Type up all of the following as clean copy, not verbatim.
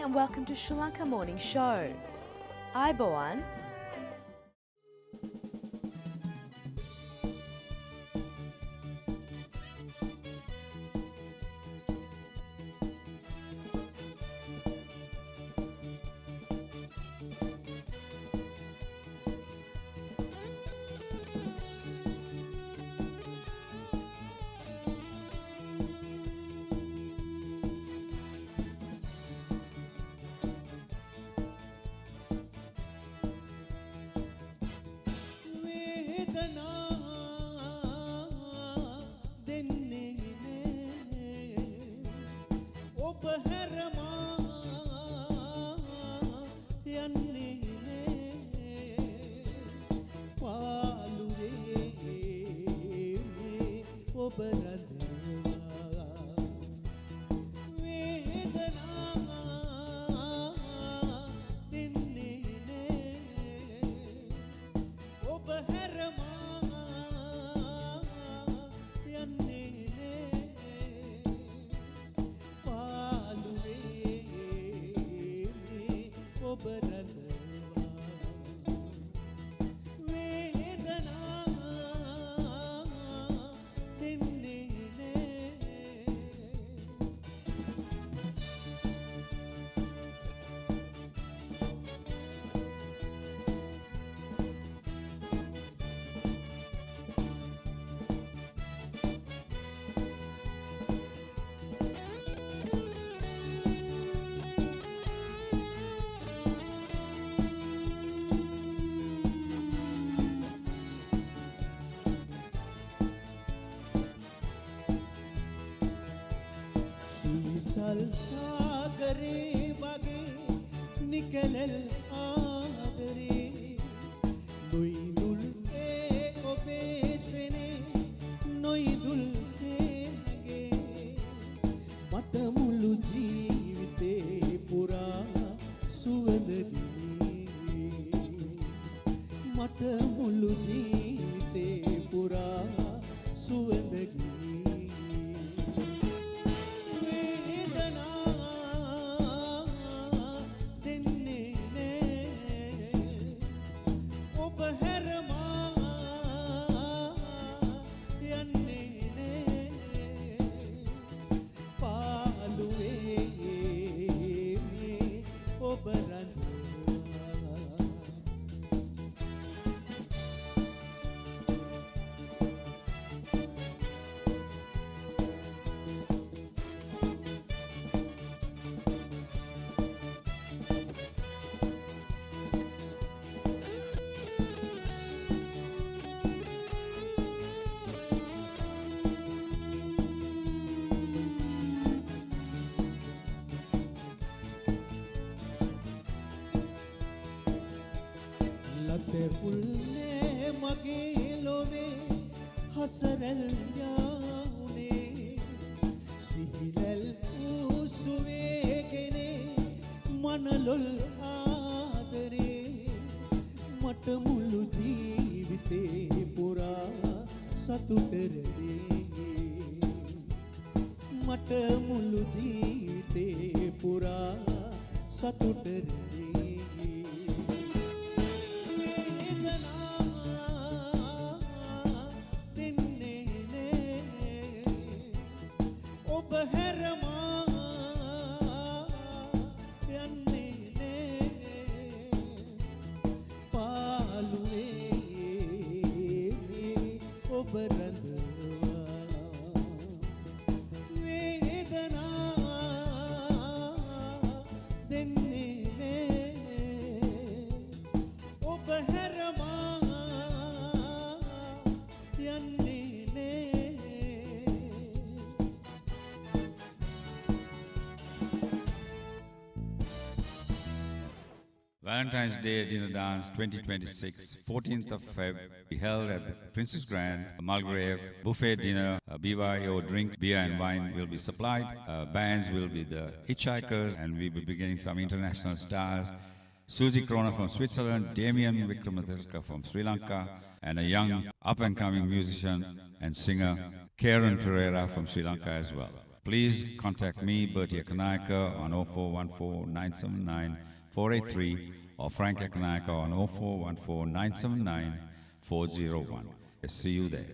and welcome to Sri Lanka Morning Show. Aiboan. सागरे वगे निकलल आदरे नोइदुल ए ओबेसने नोइदुल सेगे मट මුළු ජීවිතේ පුරා සුවඳදී මට මුළු ජීවිතේ පුරා සුවඳදී फुलने मगे लोवे हसरल याउने सिहिलल उസുवे केने मनलोल आदरे मट මුළු ජීවිතේ පුරා සතුටරේ මට මුළු ජීවිතේ පුරා සතුටරේ Valentine's Day Dinner Dance 2026, 14th of Feb, be held at the Princess Grand, Mulgrave, buffet dinner, BYO drink, beer and wine will be supplied. Bands will be the Hitchhikers, and we'll be beginning some international stars. Susie Krona from Switzerland, Damien Vikramathilka from Sri Lanka, and a young up-and-coming musician and singer, Karen Pereira from Sri Lanka as well. Please contact me, Bertie Akanaka, on 0414 979 483 or Frank Akanaka on 0414 979 401. See you there.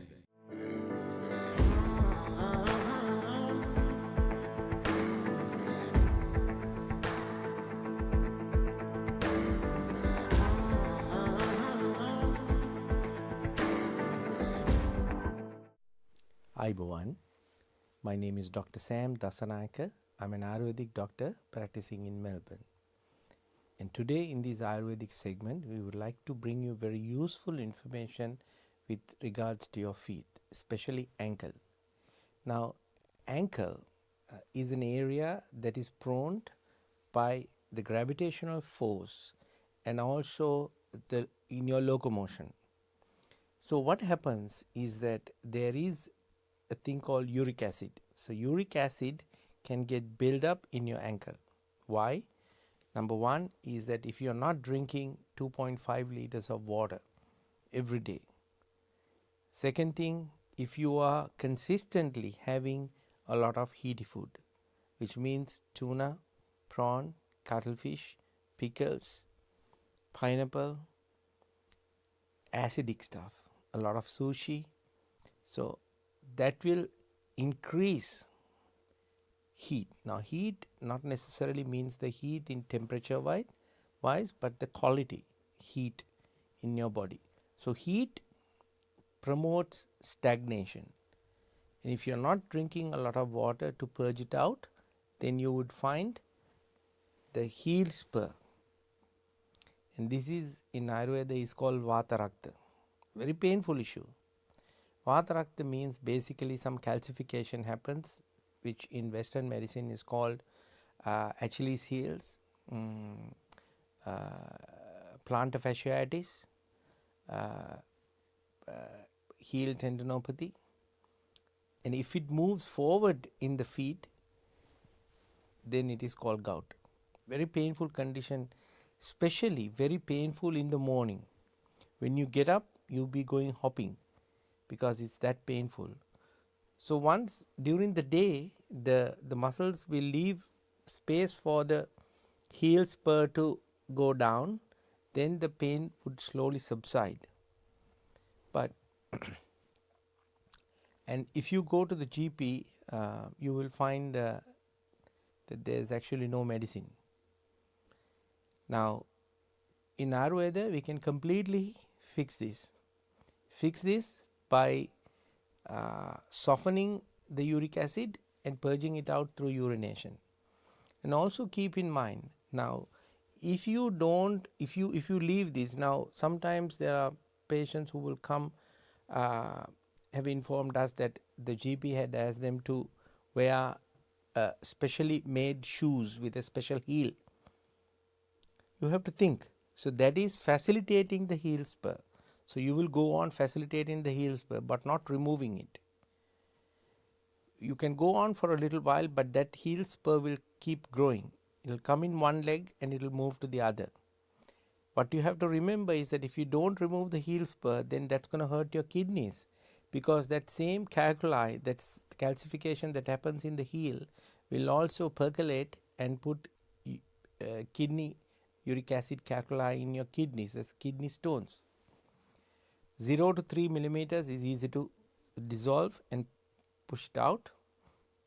Ayubowan. My name is Dr. Sam Dasanayaka. I'm an Ayurvedic doctor practicing in Melbourne. And today in this Ayurvedic segment, we would like to bring you very useful information with regards to your feet, especially ankle. Now, ankle is an area that is prone by the gravitational force and also in your locomotion. So what happens is that there is a thing called uric acid. So uric acid can get built up in your ankle. Why? Number one is that if you are not drinking 2.5 liters of water every day. Second thing, if you are consistently having a lot of heaty food, which means tuna, prawn, cuttlefish, pickles, pineapple, acidic stuff, a lot of sushi, so that will increase heat. Now heat not necessarily means the heat in temperature wise, but the quality heat in your body. So heat promotes stagnation, and if you are not drinking a lot of water to purge it out, then you would find the heel spur, and this is in Ayurveda is called Vata Rakta. Very painful issue. Vata Rakta means basically some calcification happens, which in Western medicine is called Achilles heels, plantar fasciitis, heel tendinopathy, and if it moves forward in the feet, then it is called gout. Very painful condition, especially very painful in the morning. When you get up, you'll be going hopping because it's that painful. So once during the day, the muscles will leave space for the heel spur to go down, then the pain would slowly subside. But and if you go to the GP, you will find that there is actually no medicine. Now in Ayurveda, we can completely fix this by softening the uric acid and purging it out through urination. And also keep in mind, now if you leave this, now sometimes there are patients who will come, have informed us that the GP had asked them to wear specially made shoes with a special heel. You have to think, so that is facilitating the heel spur. So you will go on facilitating the heel spur but not removing it. You can go on for a little while, but that heel spur will keep growing. It will come in one leg and it will move to the other. What you have to remember is that if you don't remove the heel spur, then that's going to hurt your kidneys, because that same calculi, that's the calcification that happens in the heel, will also percolate and put kidney uric acid calculi in your kidneys. That's kidney stones. 0 to 3 millimeters is easy to dissolve and push it out.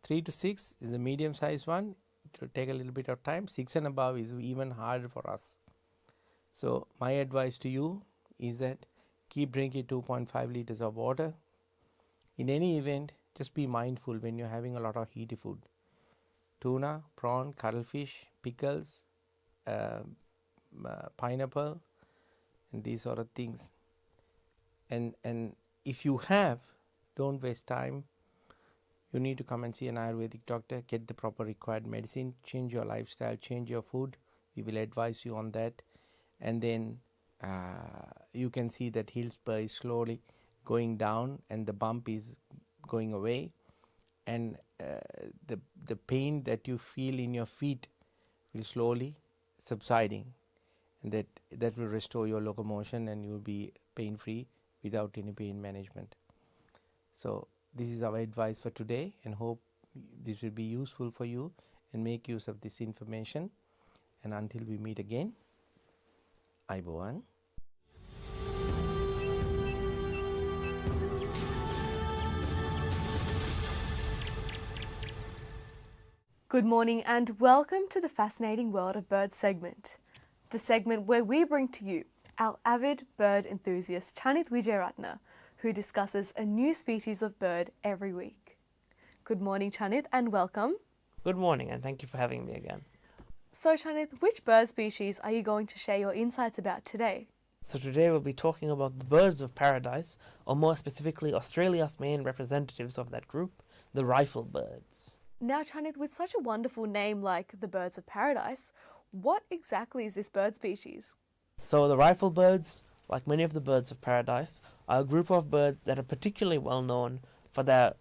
3 to 6 is a medium sized one. It will take a little bit of time. 6 and above is even harder for us. So my advice to you is that keep drinking 2.5 liters of water. In any event, just be mindful when you're having a lot of heaty food. Tuna, prawn, cuttlefish, pickles, pineapple, and these sort of things. And if you have, don't waste time. You need to come and see an Ayurvedic doctor, get the proper required medicine, change your lifestyle, change your food. We will advise you on that. And then you can see that heel spur is slowly going down and the bump is going away. And the pain that you feel in your feet will slowly subsiding. And that will restore your locomotion and you will be pain free without any pain management. So this is our advice for today, and hope this will be useful for you, and make use of this information. And until we meet again, Aibowan. Good morning and welcome to the Fascinating World of Birds segment. The segment where we bring to you our avid bird enthusiast Chanith Wijeratna, who discusses a new species of bird every week. Good morning, Chanith, and welcome. Good morning, and thank you for having me again. So, Chanith, which bird species are you going to share your insights about today? So today we'll be talking about the birds of paradise, or more specifically Australia's main representatives of that group, the rifle birds. Now, Chanith, with such a wonderful name like the birds of paradise, what exactly is this bird species? So the rifle birds, like many of the birds of paradise, are a group of birds that are particularly well known for their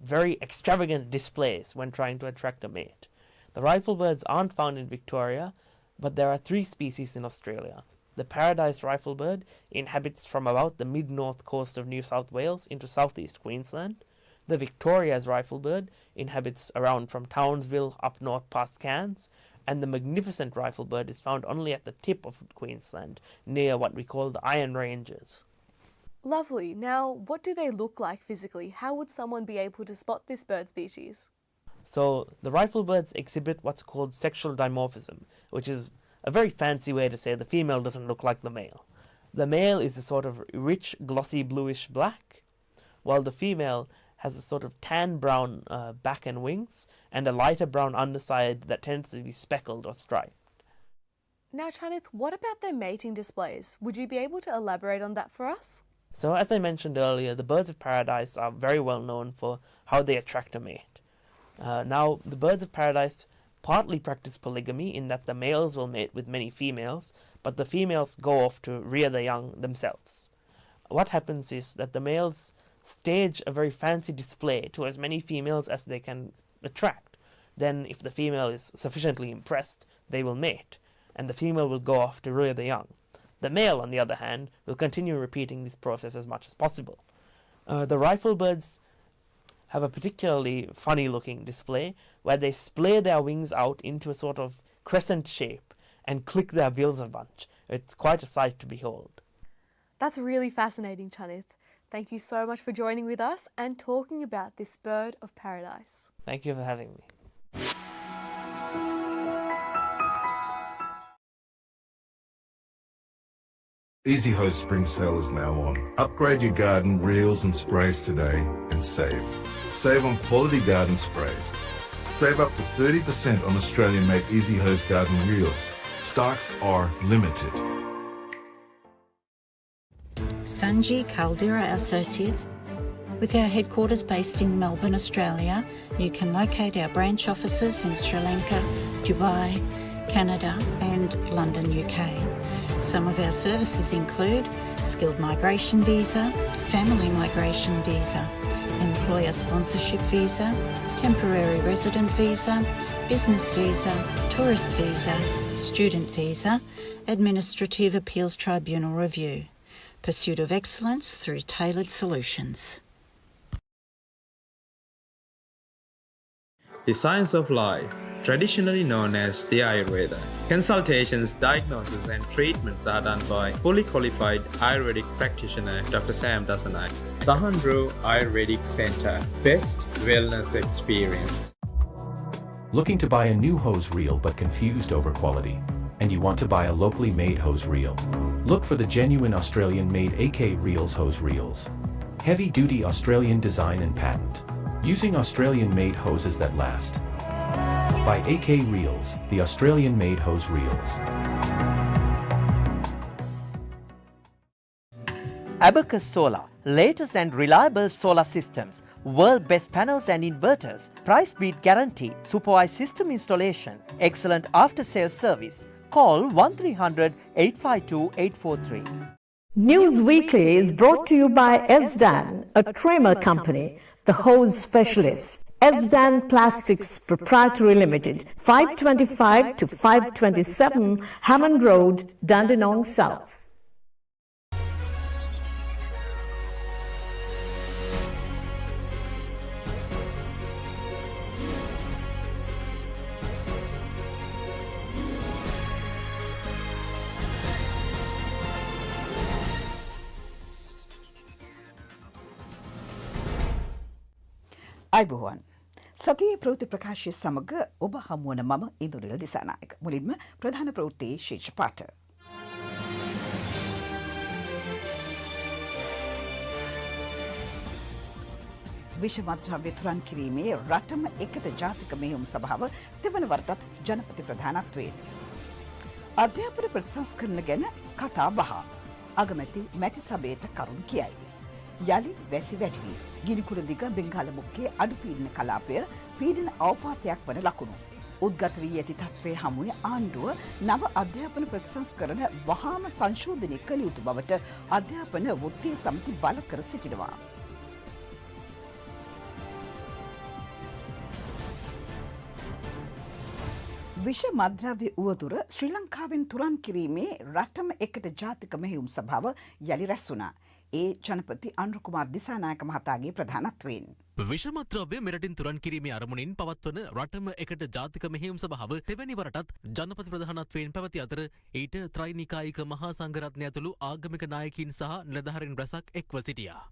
very extravagant displays when trying to attract a mate. The rifle birds aren't found in Victoria, but there are 3 species in Australia. The paradise riflebird inhabits from about the mid-north coast of New South Wales into southeast Queensland. The Victoria's riflebird inhabits around from Townsville up north past Cairns, and the magnificent riflebird is found only at the tip of Queensland, near what we call the Iron Ranges. Lovely. Now, what do they look like physically? How would someone be able to spot this bird species? So, the riflebirds exhibit what's called sexual dimorphism, which is a very fancy way to say the female doesn't look like the male. The male is a sort of rich, glossy bluish black, while the female has a sort of tan brown back and wings, and a lighter brown underside that tends to be speckled or striped. Now, Chanith, what about their mating displays? Would you be able to elaborate on that for us? So, as I mentioned earlier, the birds of paradise are very well known for how they attract a mate. Now, the birds of paradise partly practice polygamy in that the males will mate with many females, but the females go off to rear the young themselves. What happens is that the males stage a very fancy display to as many females as they can attract. Then, if the female is sufficiently impressed, they will mate, and the female will go off to rear the young. The male, on the other hand, will continue repeating this process as much as possible. The riflebirds have a particularly funny-looking display where they splay their wings out into a sort of crescent shape and click their bills a bunch. It's quite a sight to behold. That's really fascinating, Chanith. Thank you so much for joining with us and talking about this bird of paradise. Thank you for having me. Easy Hose Spring Sale is now on. Upgrade your garden reels and sprays today and save. Save on quality garden sprays. Save up to 30% on Australian-made Easy Hose garden reels. Stocks are limited. Sanji Caldera Associates. With our headquarters based in Melbourne, Australia, you can locate our branch offices in Sri Lanka, Dubai, Canada and London, UK. Some of our services include skilled migration visa, family migration visa, employer sponsorship visa, temporary resident visa, business visa, tourist visa, student visa, administrative appeals tribunal review. Pursuit of excellence through tailored solutions. The science of life, traditionally known as the Ayurveda. Consultations, diagnosis and treatments are done by fully qualified Ayurvedic practitioner Dr. Sam Dasanay. Sahandro Ayurvedic Centre, best wellness experience. Looking to buy a new hose reel but confused over quality? And you want to buy a locally made hose reel? Look for the genuine Australian-made AK Reels hose reels. Heavy-duty Australian design and patent. Using Australian-made hoses that last. By AK Reels, the Australian-made hose reels. Abacus Solar, latest and reliable solar systems, world best panels and inverters, price beat guarantee, supervised system installation, excellent after-sales service. Call 1300 852 843. News Weekly is brought to you by Esdan, a trimmer company, the hose specialist. Esdan Plastics Proprietary Limited, 525 to 527 Hammond Road, Dandenong South. අයිබෝවන් සතියේ ප්‍රවෘත්ති ප්‍රකාශය සමග ඔබ හමුවන මම ඉන්දුනිල දිසානායක. මුලින්ම ප්‍රධාන ප්‍රවෘත්තියේ ශීර්ෂ පාඨ. විෂමද්‍රව්‍ය තුරන් කිරීමේ රටම එකට ජාතික මෙහෙයුම් සභාව දෙවන වරටත් ජනපති ප්‍රධානත්වයෙන්. අධ්‍යාපන ප්‍රතිසංස්කරණ ගැන කතා බහ. අගමැති මැති සභයට කරුණු කියයි. යළි වැසි වැඩි වී ගිනිකුර දිග බෙන්ගාල මුක්කේ අඩුපීඩන කලාපය පීඩන අවපාතයක් වන ලකුණු. උද්ගත වී ඇති තත්ත්වයේ හමුවේ ආණ්ඩුව නව අධ්‍යාපන ප්‍රතිසංස්කරණ වහාම සංශෝධනය කළ යුතු බවට අධ්‍යාපන වෘත්තීය සමිති බල කර සිටිනවා. විෂ මද්‍රව්‍ය උවදුර ශ්‍රී ලංකාවෙන් තුරන් කිරීමේ රටම එකට ජාතික මෙහෙයුම් සභාව යළි රැස් වුණා. ඒ ජනපති අනුර කුමාර දිසානායක මහතාගේ ප්‍රධානත්වයෙන්. විෂමද්‍රව්‍ය මෙරටින් තුරන් කිරීමේ අරමුණින් පවත්වන රටම එකට ජාතික මෙහෙයුම් සභාව තෙවැනි වරටත් ජනපති ප්‍රධානත්වයෙන් පැවති අතර ඊට ත්‍රිනිකායික මහා සංඝරත්නය ඇතුළු ආගමික නායකයින් සහ නිලධාරීන් රැසක් එක්ව සිටියා.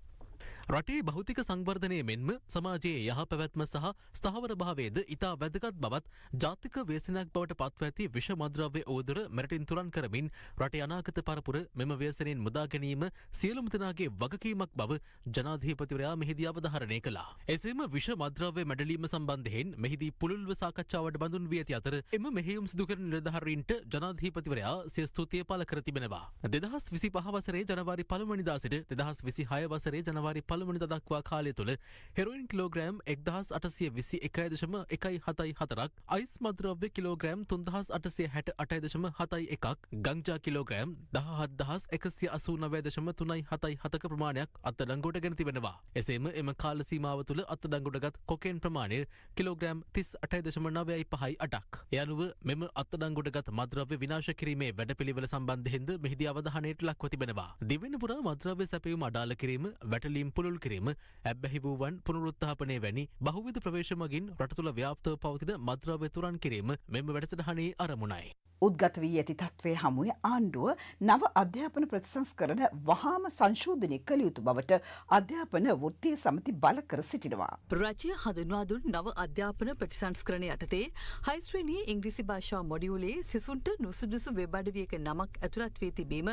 රටේ භෞතික සංවර්ධනය මෙන්ම සමාජයේ යහ පැවැත්ම සහ ස්ථාවර භාවයේද ඉතා වැදගත් බවත් ජාතික ව්‍යසනයක් බවට පත්ව ඇති විෂ මද්‍රව්‍ය ඕදර මෙරටින් තුරන් කරමින් රටේ අනාගත පරපුර මෙම ව්‍යසනයෙන් මුදා ගැනීම සියලුම දෙනාගේ වගකීමක් බව ජනාධිපතිවරයා මෙහිදී අවධාරණය කළා. එසේම විෂ මද්‍රව්‍ය මැඩලීම සම්බන්ධයෙන් මෙහිදී පුළුල්ව සාකච්ඡාවට බඳුන් වී ඇති අතර එම මෙහෙයුම් සිදු කරන නිලධාරීන්ට ජනාධිපතිවරයා සිය ස්තුතිය පළ කර තිබෙනවා. 2025 වසරේ ජනවාරි 1 වෙනිදා සිට 2026 වසරේ ජනවාරි 1 වෙනිදා දක්වා කාලය තුළ හෙරොයින් කිලෝග්‍රෑම් 1821.174ක්, අයිස් මද්‍රව්‍ය කිලෝග්‍රෑම් 3868.71ක්, ගංජා කිලෝග්‍රෑම් 17189.377ක ප්‍රමාණයක් අත්අඩංගුවට ගෙන තිබෙනවා. එසේම එම කාල සීමාව තුළ අත්අඩංගුවටගත් කොකේන් ප්‍රමාණය කිලෝග්‍රෑම් 38.958ක්. ඒ අනුව මෙම අත්අඩංගුවටගත් මද්‍රව්‍ය විනාශ කිරීමේ වැඩපිළිවෙල සම්බන්ධයෙන්ද මෙහිදී අවධානයට ලක්ව තිබෙනවා. දිවෙන පුරා මද්‍රව්‍ය සැපයුම අඩාල කිරීම, වැටලීම් පුළුල් කිරීම, ඇබ්බැහි වූවන් පුනරුත්ථාපනය වැනි බහුවිධ ප්‍රවේශ මගින් රට තුළ ව්‍යාප්තව පවතින මද්‍රව්‍ය තුරන් කිරීම මෙම වැඩසටහනේ අරමුණයි. උද්ගත වී ඇති තත්ත්වයේ හමුවේ ආණ්ඩුව නව අධ්‍යාපන ප්‍රතිසංස්කරණ වහාම සංශෝධනය කළ යුතු බවට අධ්‍යාපන වෘත්තීය සමිති බල කර සිටිනවා. රජය හඳුන්වා දුන් නව අධ්‍යාපන ප්‍රතිසංස්කරණ යටතේ හයි ශ්‍රේණියේ ඉංග්‍රීසි භාෂා මොඩියුලේ සිසුන්ට නුසුදුසු වෙබ් අඩවියක නමක් ඇතුළත් වී තිබීම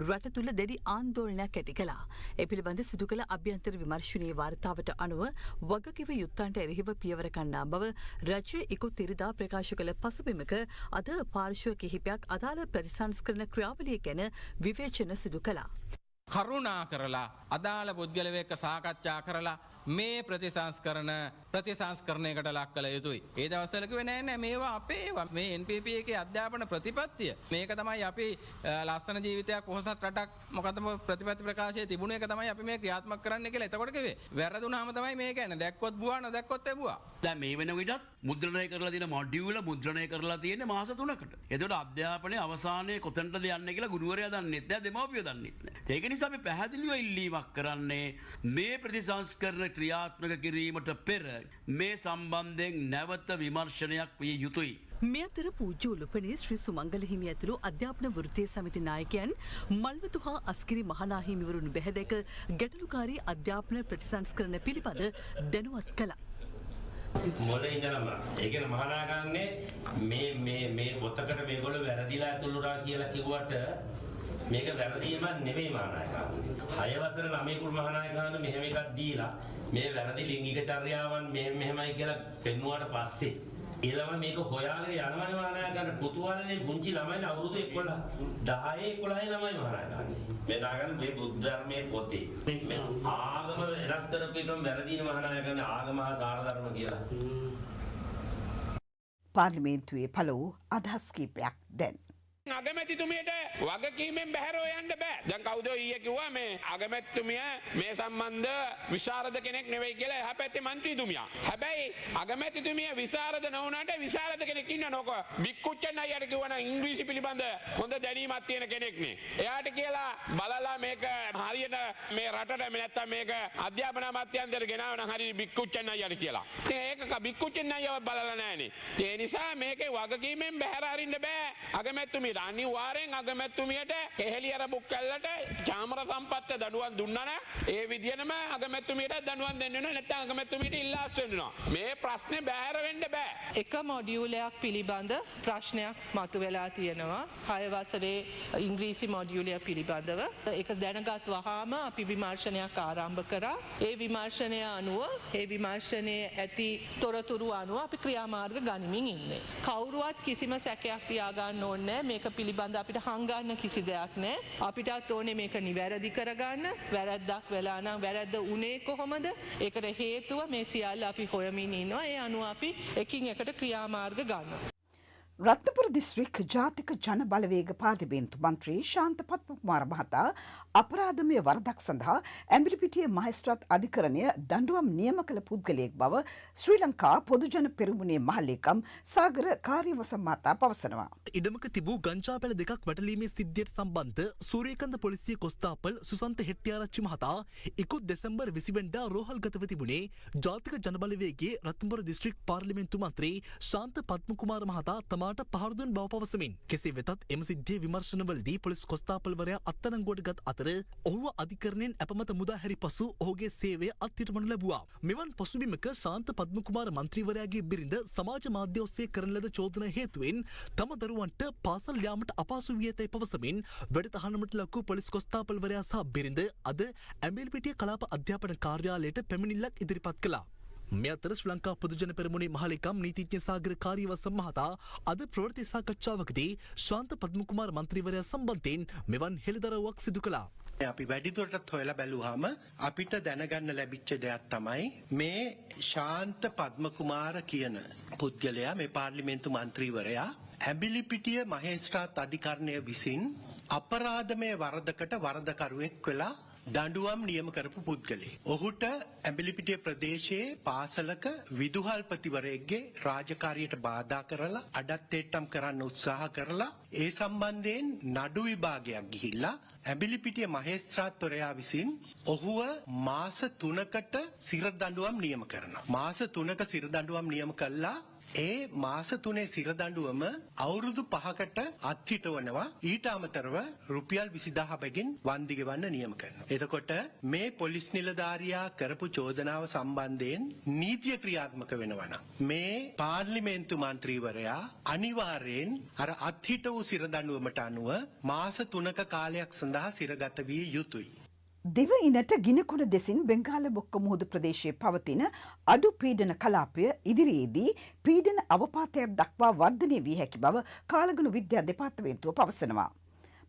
රට තුළ දැඩි ආන්දෝලනයක් ඇති කළා. ඒ පිළිබඳ සිදු කළ අභ්‍යන්තර විමර්ශනීය වාර්තාවට අනුව වගකිව යුත්තන්ට එරෙහිව පියවර ගන්නා බව රජය ඉකුත් ඉරිදා ප්‍රකාශ කළ පසුබිමක අද පාර්ශ්ව කිහිපයක් අදාළ ප්‍රතිසංස්කරණ ක්‍රියාවලිය ගැන විවේචන සිදු කළා. කරුණා කරලා අදාළ පුද්ගලයෝ එක්ක සාකච්ඡා කරලා මේ ප්‍රතිසංස්කරණයකට ලක් කළ යුතුයි. ඒ දවස්වල කිව්වේ නෑ මේවා අපේ මේ NPP එකේ අධ්‍යාපන ප්‍රතිපත්තිය. මේක තමයි අපි ලස්සන ජීවිතයක් පොහොසත් රටක් මොකද ප්‍රතිපත්ති ප්‍රකාශයේ තිබුණ එක තමයි අපි මේ ක්‍රියාත්මක කරන්න කියලා. එතකොට කිව්වේ වැරදුනාම තමයි මේ කියන්නේ. දැක්කොත් බුවා නොදැක්කොත් එබුවා. දැන් මේ වෙන විටත් මුද්‍රණය කරලා තියෙන මොඩියුල මුද්‍රණය කරලා තියෙන්නේ මාස 3කට. එතකොට අධ්‍යාපනයේ අවසානයේ කොතනටද යන්නේ කියලා ගුරුවරයා දන්නෙත් නෑ, දෙමව්පියෝ දන්නෙත් නෑ. ඒක නිසා අපි පැහැදිලිව ඉල්ලීමක් කරන්නේ මේ ප්‍රතිසංස්කරණ ක්‍රියාත්මක කිරීමට පෙර මේ සම්බන්ධයෙන් නැවත විමර්ශනයක් විය යුතුයි. මේ අතර පූජ්‍ය උළුපනේ ශ්‍රී සුමංගල හිමි ඇතුළු අධ්‍යාපන වෘත්තීය සමිති නායකයන් මල්වතු හා අස්කිරි මහනා හිමිවරුන් බැහැදැක ගැටලුකාරී අධ්‍යාපන ප්‍රතිසංස්කරණ පිළිබඳ දැනුවත් කළා. මොළේ ඉඳලම ඒ කියන්නේ මහානාගන්නේ මේ පොතකට මේගොල්ලෝ වැරදිලා ඇතුළුරා කියලා කිව්වට මේක වැරදීමක් නෙවෙයි මහානායකයන්. 6 වසර 9 කුල් මහානායකයන් මෙහෙම එකක් දීලා මේ වැරදි ලිංගික චර්යාවන් මෙහෙමයි කියලා පෙන්වුවාට පස්සේ ඊළඟ මේක හොයාගෙන යනවනේ මහානායකයන්. කුතුහලනේ පුංචි ළමයිනේ අවුරුදු 11 10 ළමයි මහානායකයන්. මේ නාගන් මේ බුද්ධ ධර්මයේ පොතේ මේ ආගම වෙනස් කරපු එකම වැරදින මහානායකයන් ආගම හා සාර ධර්ම කියලා. පාර්ලිමේන්තුවේ පළ වූ අදහස් කීපයක් දැන්. අගමැතිතුමියට වගකීමෙන් බැහැරව යන්න බෑ. දැන් කවුද ඊයේ කිව්වා මේ අගමැතිතුමිය මේ සම්බන්ධ විශාරද කෙනෙක් නෙවෙයි කියලා එහා පැත්තේ മന്ത്രിතුමියා. හැබැයි අගමැතිතුමිය විශාරද නොවුනට විශාරද කෙනෙක් ඉන්නවනෝක. බික්කුච්චන් අයියට කිව්වනම් ඉංග්‍රීසි පිළිබඳ හොඳ දැනීමක් තියෙන කෙනෙක් නේ. එයාට කියලා බලලා මේක හරියට මේ රටට නැත්තම් මේක අධ්‍යාපන අමාත්‍යාංශයට ගෙනාවන හරි බික්කුච්චන් අයියට කියලා. ඉතින් ඒක බික්කුච්චන් අයියව බලලා නැහනේ. ඒ නිසා මේකේ වගකීමෙන් බැහැර අරින්න බෑ. අගමැතිතුමියට අනිවාර්යෙන් අගමැතිතුමියට කෙහෙලියර බුක්කල්ලට චාමර සම්පත්ත දඩුවම් දුන්නා නම් ඒ විදියටම අගමැතිතුමියට දඩුවම් දෙන්න වෙනවා. නැත්නම් අගමැතිතුමියට ඉල්ලාස් වෙනවා. මේ ප්‍රශ්නේ බැහැර වෙන්න බෑ. එක මොඩියුලයක් පිළිබඳ ප්‍රශ්නයක් මතුවලා තියෙනවා. 6 වසරේ ඉංග්‍රීසි මොඩියුලය පිළිබඳව. ඒක දැනගත් වහාම අපි විමර්ශනයක් ආරම්භ කරා. ඒ විමර්ශනය අනුව ඒ විමර්ශනයේ ඇති තොරතුරු අනුව අපි ක්‍රියාමාර්ග ගනිමින් ඉන්නේ. කවුරුවත් කිසිම සැකයක් තියාගන්න ඕනේ නැහැ. මේක පිළිබඳ අපිට හංගන්න කිසි දෙයක් නැහැ. අපිටත් ඕනේ මේක නිවැරදි කරගන්න. වැරද්දක් වෙලා නම් වැරද්ද උනේ කොහොමද? ඒකට හේතුව මේ සියල්ල අපි හොයමින් ඉන්නවා. ඒ අනුව අපි එකින් එකට ක්‍රියාමාර්ග ගන්නවා. රත්නපුර දිස්ත්‍රික් ජාතික ජන බලවේග පාර්ලිමේන්තු මන්ත්‍රී ශාන්ත පත්මකුමාර මහතා අපරාධමය වරදක් සඳහා ඇඹිලිපිටිය මහේස්ත්‍රාත් අධිකරණය දඬුවම් නියම කළ පුද්ගලයෙක් බව ශ්‍රී ලංකා පොදුජන පෙරමුණේ මහලේකම් සාගර කාර්යවසම් මහතා පවසනවා. ඉඩමක තිබූ ගංජා පැල දෙකක් වැටලීමේ සිද්ධියට සම්බන්ධ සූරියකන්ද පොලිසිය කොස්තාපල් සුසන්ත හෙට්ටිආරච්චි මහතා ඉකුත් දෙසැම්බර් 20 වෙනිදා රෝහල්ගතව තිබුණේ ජාතික ජන බලවේගයේ රත්නපුර දිස්ත්‍රික් පාර්ලිමේන්තු මන්ත්‍රී ශාන්ත පත්මකුමාර මහතා තමාට පහර දුන් බව පවසමින් කෙසේ වෙතත් එම සිද්ධියේ විමර්ශනවලදී පොලිස් කොස්තාපල්වරයා අත්අඩංගුවට ගත් අතර ඔහුව අධිකරණයෙන් අපමත මුදා හැරි පසු ඔහුගේ සේවය අත්හිටුවනු ලැබුවා. මෙවන් පසුබිමක ශාන්ත පද්මකුමාර මන්ත්‍රීවරයාගේ බිරිඳ සමාජ මාධ්‍ය ඔස්සේ කරන ලද චෝදනා හේතුවෙන් තම දරුවන්ට පාසල් යාමට අපහසු වී ඇතැයි පවසමින් වැඩතහනමට ලක්වූ පොලිස් කොස්තාපල්වරයා සහ බිරිඳ අද ඇඹිලිපිටිය කලාප අධ්‍යාපන කාර්යාලයට පැමිණිල්ලක් ඉදිරිපත් කළා. මේ අතර ශ්‍රී ලංකා පොදුජන පෙරමුණේ මහලේකම් නීතිඥ සාගර කාර්යවසම් මහතා අද ප්‍රවෘත්ති සාකච්ඡාවකදී ශාන්ත පද්මකුමාර මන්ත්‍රීවරයා සම්බන්ධයෙන් මෙවන් හෙළිදරව්වක් සිදු කළා. අපි වැඩිදුරටත් හොයලා බැලුවාම අපිට දැනගන්න ලැබිච්ච දෙයක් තමයි මේ ශාන්ත පද්මකුමාර කියන පුද්ගලයා මේ පාර්ලිමේන්තු මන්ත්‍රීවරයා ඇඹිලිපිටිය මහේස්ත්‍රාත් අධිකරණය විසින් අපරාධමය වරදකට වරදකරුවෙක් වෙලා දඬුවම් නියම කරපු පුද්ගලයෙක්. ඔහුට ඇඹිලිපිටිය ප්‍රදේශයේ පාසලක විදුහල්පතිවරයෙක්ගේ රාජකාරියට බාධා කරලා අඩත්තේට්ටම් කරන්න උත්සාහ කරලා ඒ සම්බන්ධයෙන් නඩු විභාගයක් ගිහිල්ලා ඇඹිලිපිටිය මහේස්ත්‍රාත්වරයා විසින් ඔහුව මාස 3කට සිර දඬුවම් නියම කරනවා. මාස 3ක සිර දඬුවම් නියම කළා. ඒ මාස 3 සිර දඬුවම අවුරුදු 5කට අත්හිටවනවා. ඊට අමතරව රුපියල් 20000 බැගින් වන්දි ගෙවන්න නියම කරනවා. එතකොට මේ පොලිස් නිලධාරියා කරපු චෝදනාව සම්බන්ධයෙන් නීතිය ක්‍රියාත්මක වෙනවා නම් මේ පාර්ලිමේන්තු මන්ත්‍රීවරයා අනිවාර්යෙන් අර අත්හිට වූ සිර දඬුවමට අනුව මාස 3ක කාලයක් සඳහා සිරගත විය යුතුයි. දිවයිනට ගිනකොළ දෙසින් බෙන්ගාල බොක්ක මුහුදු ප්‍රදේශයේ පවතින අඩු පීඩන කලාපය ඉදිරියේදී පීඩන අවපාතයක් දක්වා වර්ධනය වී හැකි බව කාලගුණ විද්‍යා දෙපාර්තමේන්තුව පවසනවා.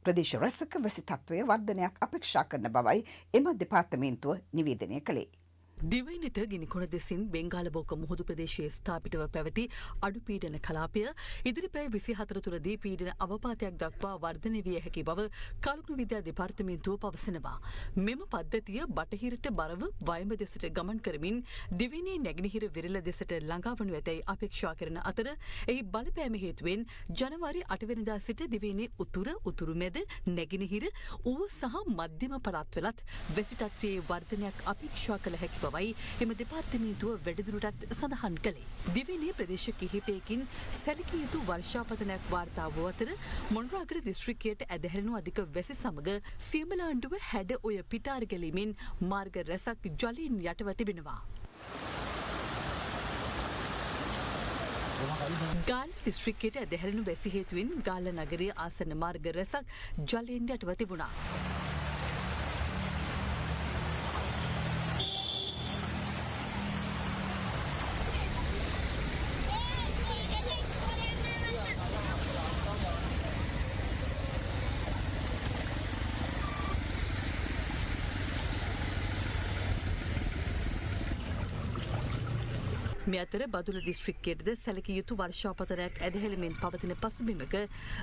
ප්‍රදේශ රැසක වැසි තත්ත්වය වර්ධනයක් අපේක්ෂා කරන බවයි එම දෙපාර්තමේන්තුව නිවේදනය කළේ. දිවයිනට ගිනිකොළ දෙසින් බෙන්ගාල බෝක මුහුදු ප්‍රදේශයේ ස්ථාපිතව පැවති අඩු පීඩන කලාපය ඉදිරිපෑ 24 තුරදී පීඩන අවපාතයක් දක්වා වර්ධනය විය හැකි බව කාලගුණ විද්‍යා දෙපාර්තමේන්තුව පවසනවා. මෙම පද්ධතිය බටහිරට බරව වයඹ දෙසට ගමන් කරමින් දිවයිනේ නැගෙනහිර විරල දෙසට ළඟාවනු ඇතැයි අපේක්ෂා කරන අතර එහි බලපෑම හේතුවෙන් ජනවාරි 8 වෙනිදා සිට දිවයිනේ උතුරු මැද නැගෙනහිර ඌව සහ මධ්‍යම පළාත්වලත් වැසි තත්ත්වයේ වර්ධනයක් අපේක්ෂා කළ හැකි බවයි එම දෙපාර්තමේන්තුව වැඩිදුරටත් සඳහන් කළේ. දිවයිනේ ප්‍රදේශ කිහිපයකින් සැලකිය යුතු වර්ෂාපතනයක් වාර්තා වූ අතර මොණරාගල දිස්ත්‍රික්කයට ඇදහැරෙනු අධික වැසි සමග සියඹලාණ්ඩුව හැඩ ඔය පිටාර ගැලීමෙන් මාර්ග රැසක් ජලයෙන් යටව තිබෙනවා. ගාල්ල දිස්ත්‍රික්කයට ඇදහැරෙනු වැසි හේතුවෙන් ගාල්ල නගරයේ ආසන්න මාර්ග රැසක් ජලයෙන් යටව තිබුණා. මේ අතර බදුල්ල දිස්ත්‍රික්කයේද සැලකිය යුතු වර්ෂාපතනයක් ඇදහිලමින් පවතින පසුබිමක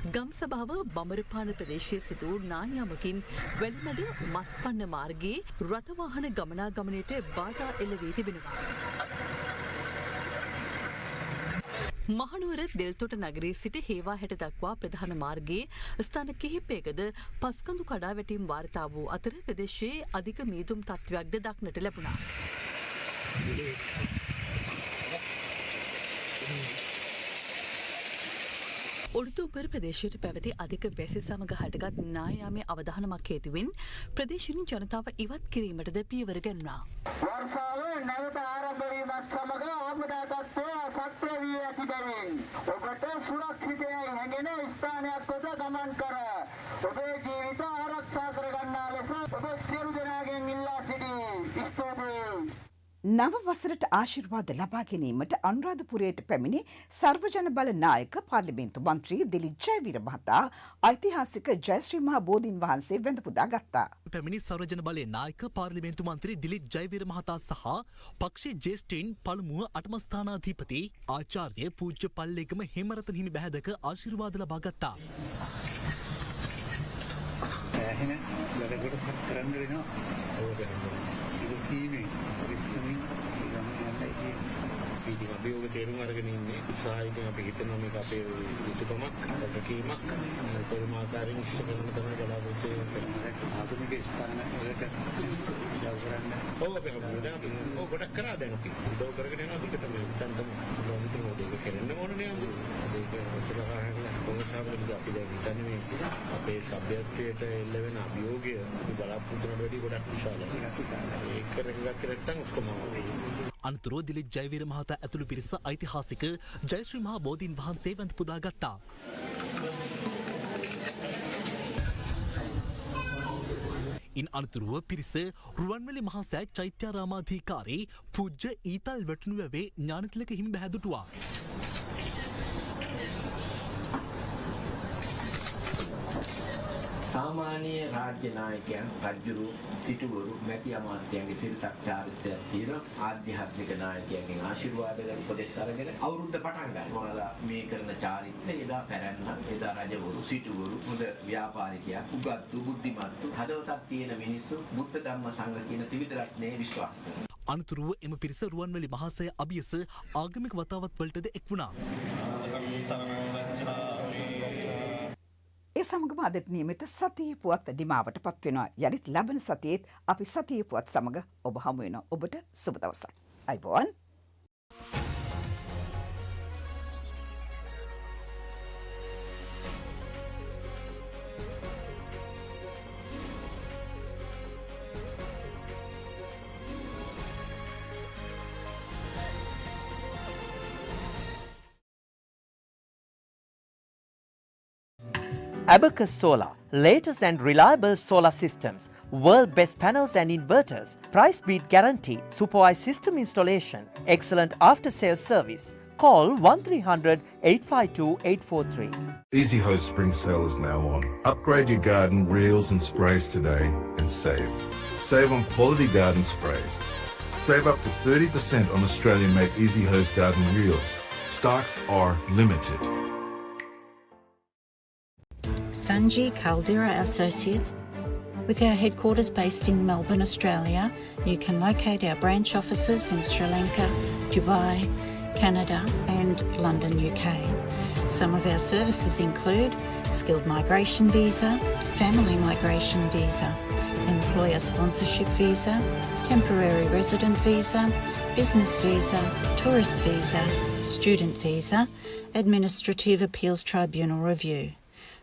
ගම්සභාව බඹරපාන ප්‍රදේශයේ සිදු වූ නානියමකින් වැලිමඩ මස්පන්න මාර්ගයේ රථවාහන ගමනාගමනයට බාධා එල්ල වී තිබෙනවා. මහනුවර දෙල්තොට නගරයේ සිට හේවා හැට දක්වා ප්‍රධාන මාර්ගයේ ස්ථාන කිහිපයකද පස්කඳු කඩා වැටීම් වාර්තා වූ අතර ප්‍රදේශයේ අධික මීදුම් තත්ත්වයක්ද දක්නට ලැබුණා. උඩුදුම්බර ප්‍රදේශයට පැවති අධික වැසි සමග හටගත් නායාමේ අවධානමක් හේතුවෙන් ප්‍රදේශීය ජනතාව ඉවත් කිරීමටද පියවර ගන්නවා. වර්ෂාව නැවත ආරම්භ වීමත් සමග ආපදා තත්ත්වය සක්‍රිය වී ඇති බැවින් ඔබට සුරක්ෂිතයි හැඟෙන ස්ථානයක් වෙත ගමන් කර ඔබේ ජීවිත ආරක්ෂා කර ගන්නා ලෙස ඔබ සියලු දෙනාගෙන් ඉල්ලා සිටී. ස්තුතියි. නව වසරට ආශිර්වාද ලබා ගැනීමට අනුරාධපුරයට පැමිණි සර්වජන බල නායක පාර්ලිමේන්තු මන්ත්‍රී දිලිත් ජයවීර මහතා ඓතිහාසික ජයශ්‍රී මහා බෝධීන් වහන්සේ වැඳ පුදා ගත්තා. පැමිණි සර්වජන බලයේ නායක පාර්ලිමේන්තු මන්ත්‍රී දිලිත් ජයවීර මහතා සහ පක්ෂයේ ජ්‍යෙෂ්ඨයින් පළමුව අටම ස්ථානාධිපති ආචාර්ය පූජ්‍ය පල්ලේගම හේමරතන හිමි බැහැදක ආශිර්වාද ලබා ගත්තා. එහෙනම් වැඩකට පත් කරන්න වෙනවා. ඉතින් ඉතින් අභියෝග තේරුම් අරගෙන ඉන්නේ උත්සාහයෙන් අපි හිතනවා මේක අපේ යුතුයකමක් වගකීමක් කොහොම ආකාරයෙන් ඉෂ්ට කරන තමයි බලාපොරොත්තු වෙන්නේ. ආධුනික ස්ථාන වලට උදව් කරන්න. ඔව් අපි ගොඩක් කරා දැන් අපි උදව් කරගෙන යනවා දිගටම උත්තන්තම ලෝකිත මොකද කරන්න ඕනේ නේද? ඒක උත්සාහයෙන් කොහොමද අපි දැන් හිතන්නේ මේ අපේ සભ્યත්වයට එල්ල වෙන අභියෝගය අපි බලාපොරොත්තු වෙන වැඩි ගොඩක් විශාලයි. ඒක කරගත්තට නැත්නම් ඔක්කොම අනතුරුව දිලිත් ජයවීර මහතා ඇතුළු පිරිස ඓතිහාසික ජයශ්‍රී මහා බෝධීන් වහන්සේ වැඳ පුදා ගත්තා. ඉන් අනතුරුව පිරිස රුවන්වැලි මහා සෑය චෛත්‍යාරාමාධිකාරී පූජ්‍ය ඊතල් වැටුණුවැවේ ඥානතිලක හිමි බැහැදුටුවා. සාමාන්‍ය රාජ්‍ය නායකයන් රජුරු සිටුවරු මැති අමාත්‍යයන්ගේ සිරිතක් චාරිත්‍රයක් තියෙනවා. ආධ්‍යාත්මික නායකයන්ගෙන් ආශිර්වාද ගන්න උපදෙස් අරගෙන අවුරුද්ද පටන් ගන්න. ඔයාලා මේ කරන චාරිත්‍රය එදා පැරැන්න එදා රජවරු සිටුවරු හොඳ ව්‍යාපාරිකයන් උගත්තු බුද්ධිමත්තු හදවතක් තියෙන මිනිස්සු බුද්ධ ධම්ම සංඝ කියන ත්‍රිවිධ රත්නයේ විශ්වාස කරනවා. අනතුරුව එම පිරිස රුවන්වැලි මහසෑය අභියස ආගමික වතාවත් වලටද එක් වුණා. ඒ සමගම අදට නියමිත සතියේ පුවත් දිමාවට පත්වෙනවා. යළිත් ලබන සතියේත් අපි සතියේ පුවත් සමග ඔබ හමු වෙනවා. ඔබට සුබ දවසක්. අයිබෝන්. Abacus Solar, latest and reliable solar systems, world best panels and inverters, price beat guarantee, supervised system installation, excellent after sales service. Call 1300 852 843. Easy Hose Spring Sale is now on. Upgrade your garden reels and sprays today and save. Save on quality garden sprays. Save up to 30% on Australian made Easy Hose garden reels. Stocks are limited. Sanji Caldera Associates. With our headquarters based in Melbourne, Australia, you can locate our branch offices in Sri Lanka, Dubai, Canada and London, UK. Some of our services include skilled migration visa, family migration visa, employer sponsorship visa, temporary resident visa, business visa, tourist visa, student visa, administrative appeals tribunal review.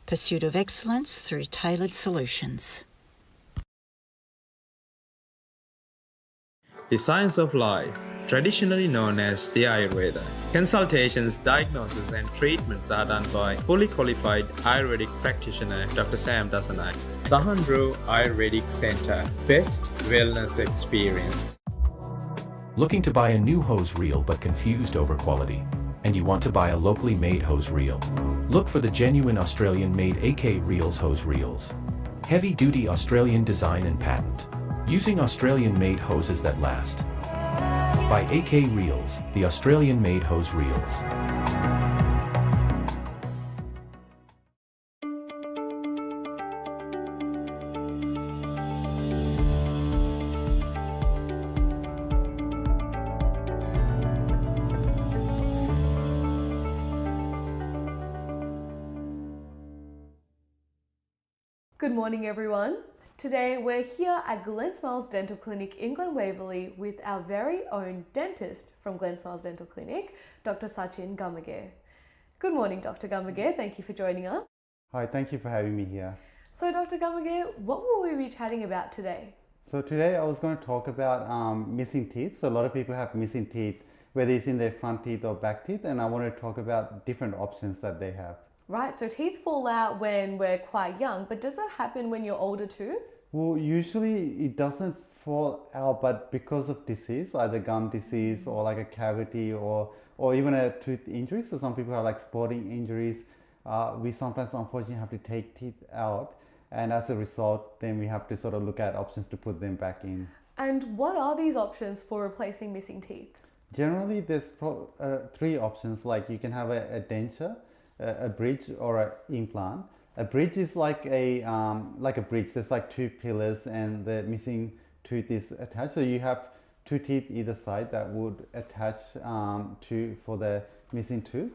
Pursuit of excellence through tailored solutions. The science of life, traditionally known as the Ayurveda. Consultations, diagnosis and treatments are done by fully qualified Ayurvedic practitioner Dr. Sam Dasanai. Sahandro Ayurvedic Center, best wellness experience. Looking to buy a new hose reel but confused over quality? And you want to buy a locally made hose reel? Look for the genuine Australian made AK Reels hose reels. Heavy duty Australian design and patent. Using Australian made hoses that last. By AK Reels, the Australian made hose reels. Good morning, everyone. Today we're here at Glen Smiles Dental Clinic in Glen Waverley with our very own dentist from Glen Smiles Dental Clinic, Dr. Sachin Gamage. Good morning, Dr. Gamage. Thank you for joining us. Hi, thank you for having me here. So, Dr. Gamage, what will we be chatting about today? So today I was going to talk about missing teeth. So a lot of people have missing teeth, whether it's in their front teeth or back teeth, and I want to talk about different options that they have. Right, so teeth fall out when we're quite young, but does that happen when you're older too? Well, usually it doesn't fall out, but because of disease, either gum disease or like a cavity or even a tooth injury. So some people have like sporting injuries. We sometimes unfortunately have to take teeth out, and as a result, then we have to sort of look at options to put them back in. And what are these options for replacing missing teeth? Generally, there's three options. Like you can have a denture, a bridge, or an implant. A bridge is like a bridge. There's like two pillars, and the missing tooth is attached. So you have two teeth either side that would attach for the missing tooth.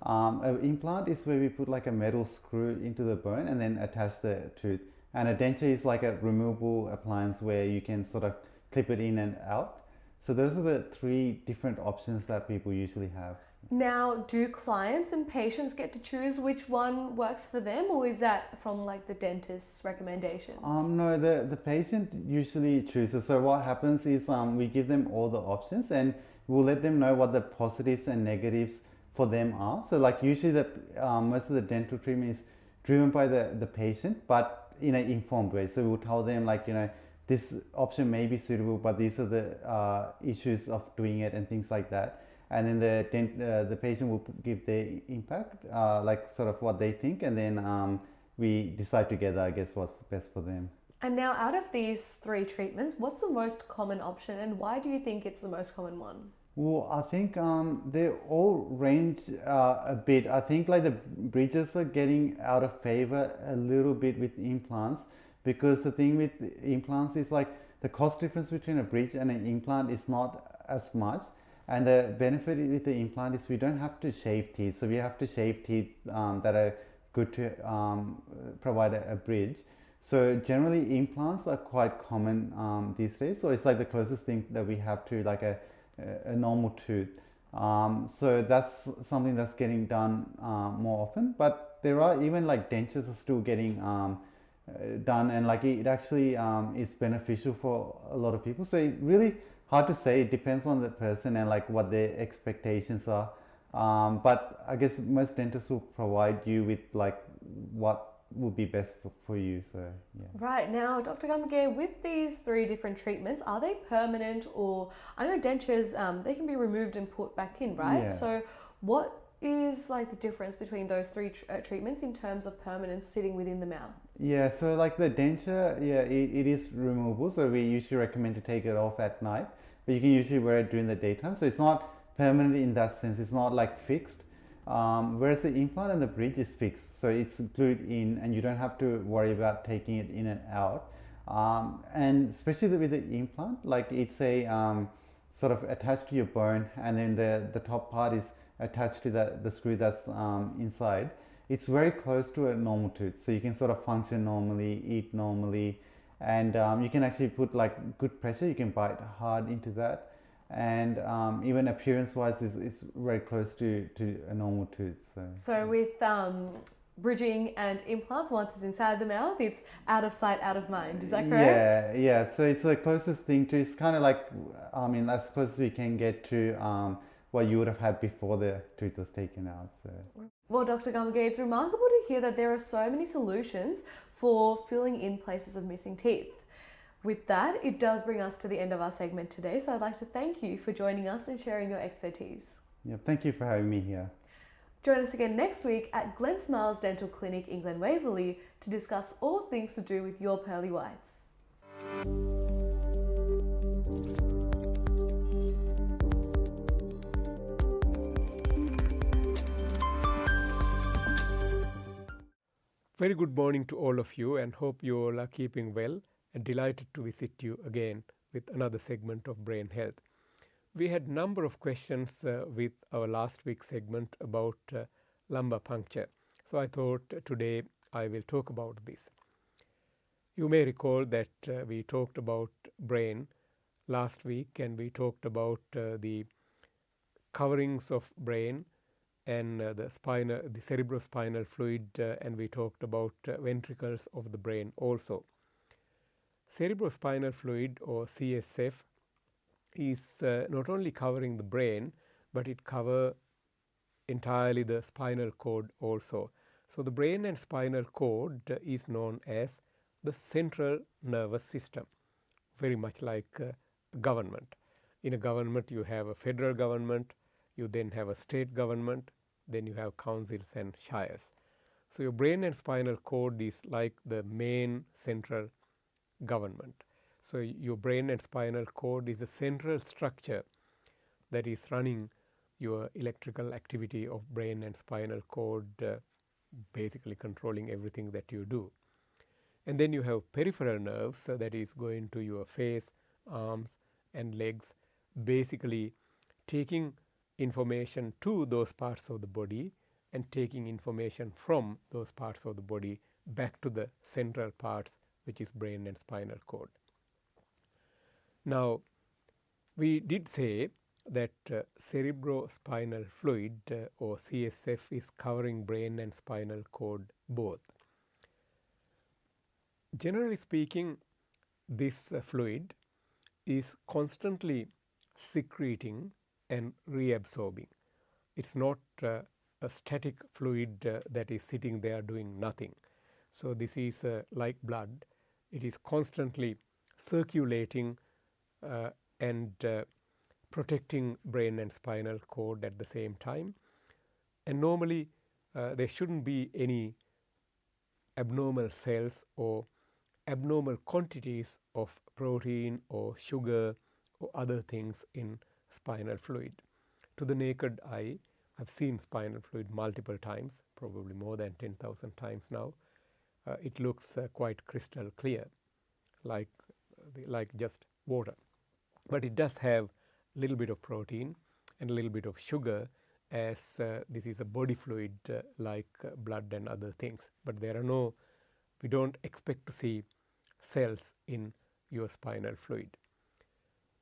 An implant is where we put like a metal screw into the bone and then attach the tooth. And a denture is like a removable appliance where you can sort of clip it in and out. So those are the three different options that people usually have. Now, do clients and patients get to choose which one works for them, or is that from like the dentist's recommendation? No, the patient usually chooses. So what happens is we give them all the options and we'll let them know what the positives and negatives for them are. So like usually most of the dental treatment is driven by the patient, but in an informed way. So we'll tell them like, this option may be suitable, but these are the issues of doing it and things like that. And then the patient will give their impact, like sort of what they think, and then we decide together, I guess, what's best for them. And now, out of these three treatments, what's the most common option, and why do you think it's the most common one? Well, I think they all range a bit. I think like the bridges are getting out of favor a little bit with implants, because the thing with implants is like the cost difference between a bridge and an implant is not as much. And the benefit with the implant is we don't have to shave teeth. So we have to shave teeth that are good to provide a bridge. So generally implants are quite common these days. So it's like the closest thing that we have to like a normal tooth. So that's something that's getting done more often. But there are even like dentures are still getting done, and like it actually is beneficial for a lot of people. So it really hard to say. It depends on the person and like what their expectations are. But I guess most dentists will provide you with like what would be best for you. So yeah. Right, now, Dr. Gamage, with these three different treatments, are they permanent, or I know dentures they can be removed and put back in, right? Yeah. So what is like the difference between those three treatments in terms of permanence sitting within the mouth? Yeah, so like the denture, yeah, it is removable. So we usually recommend to take it off at night, but you can usually wear it during the daytime. So it's not permanent in that sense. It's not like fixed. Whereas the implant and the bridge is fixed. So it's glued in and you don't have to worry about taking it in and out. And especially with the implant, like it's a sort of attached to your bone, and then the top part is attached to the screw that's inside. It's very close to a normal tooth, so you can sort of function normally, eat normally, and you can actually put like good pressure. You can bite hard into that, and even appearance wise is very close to a normal tooth. So with bridging and implants, once it's inside the mouth, it's out of sight, out of mind. Is that correct? Yeah. So it's the closest thing to, it's kind of like, I mean, as close as we can get to what you would have had before the tooth was taken out. So. Well, Dr. Gamage, it's remarkable to hear that there are so many solutions for filling in places of missing teeth. With that, it does bring us to the end of our segment today, so I'd like to thank you for joining us and sharing your expertise. Yeah, thank you for having me here. Join us again next week at Glen Smiles Dental Clinic in Glen Waverley to discuss all things to do with your pearly whites. Very good morning to all of you, and hope you all are keeping well, and delighted to visit you again with another segment of Brain Health. We had a number of questions with our last week's segment about lumbar puncture. So I thought today I will talk about this. You may recall that we talked about brain last week, and we talked about the coverings of brain and the cerebrospinal fluid, and we talked about ventricles of the brain also. Cerebrospinal fluid, or CSF, is not only covering the brain, but it covers entirely the spinal cord also. So the brain and spinal cord is known as the central nervous system, very much like government. In a government, you have a federal government, you then have a state government, then you have councils and shires. So your brain and spinal cord is like the main central government. So your brain and spinal cord is the central structure that is running your electrical activity of brain and spinal cord, basically controlling everything that you do. And then you have peripheral nerves that is going to your face, arms and legs, basically taking information to those parts of the body and taking information from those parts of the body back to the central parts, which is brain and spinal cord. Now, we did say that cerebrospinal fluid, or CSF, is covering brain and spinal cord both. Generally speaking, this fluid is constantly secreting and reabsorbing. It's not a static fluid that is sitting there doing nothing. So this is like blood. It is constantly circulating and protecting brain and spinal cord at the same time. And normally there shouldn't be any abnormal cells or abnormal quantities of protein or sugar or other things in spinal fluid. To the naked eye, I've seen spinal fluid multiple times, probably more than 10,000 times now. It looks quite crystal clear, like just water. But it does have a little bit of protein and a little bit of sugar, as this is a body fluid like blood and other things. But we don't expect to see cells in your spinal fluid.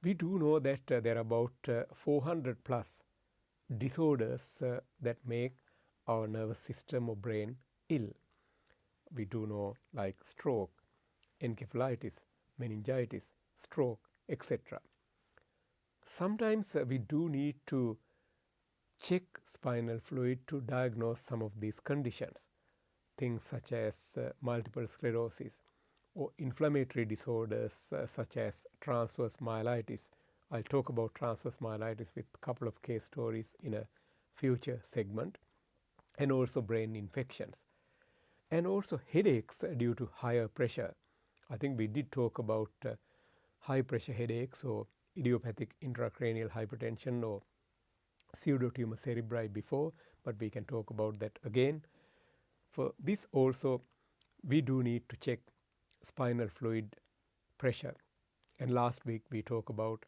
We do know that there are about 400 plus disorders that make our nervous system or brain ill. We do know, like stroke, encephalitis, meningitis, stroke, etc. Sometimes we do need to check spinal fluid to diagnose some of these conditions, things such as multiple sclerosis or inflammatory disorders such as transverse myelitis. I'll talk about transverse myelitis with a couple of case stories in a future segment, and also brain infections, and also headaches due to higher pressure. I think we did talk about high pressure headaches or idiopathic intracranial hypertension or pseudotumor cerebri before, but we can talk about that again. For this also, we do need to check spinal fluid pressure. And last week we talked about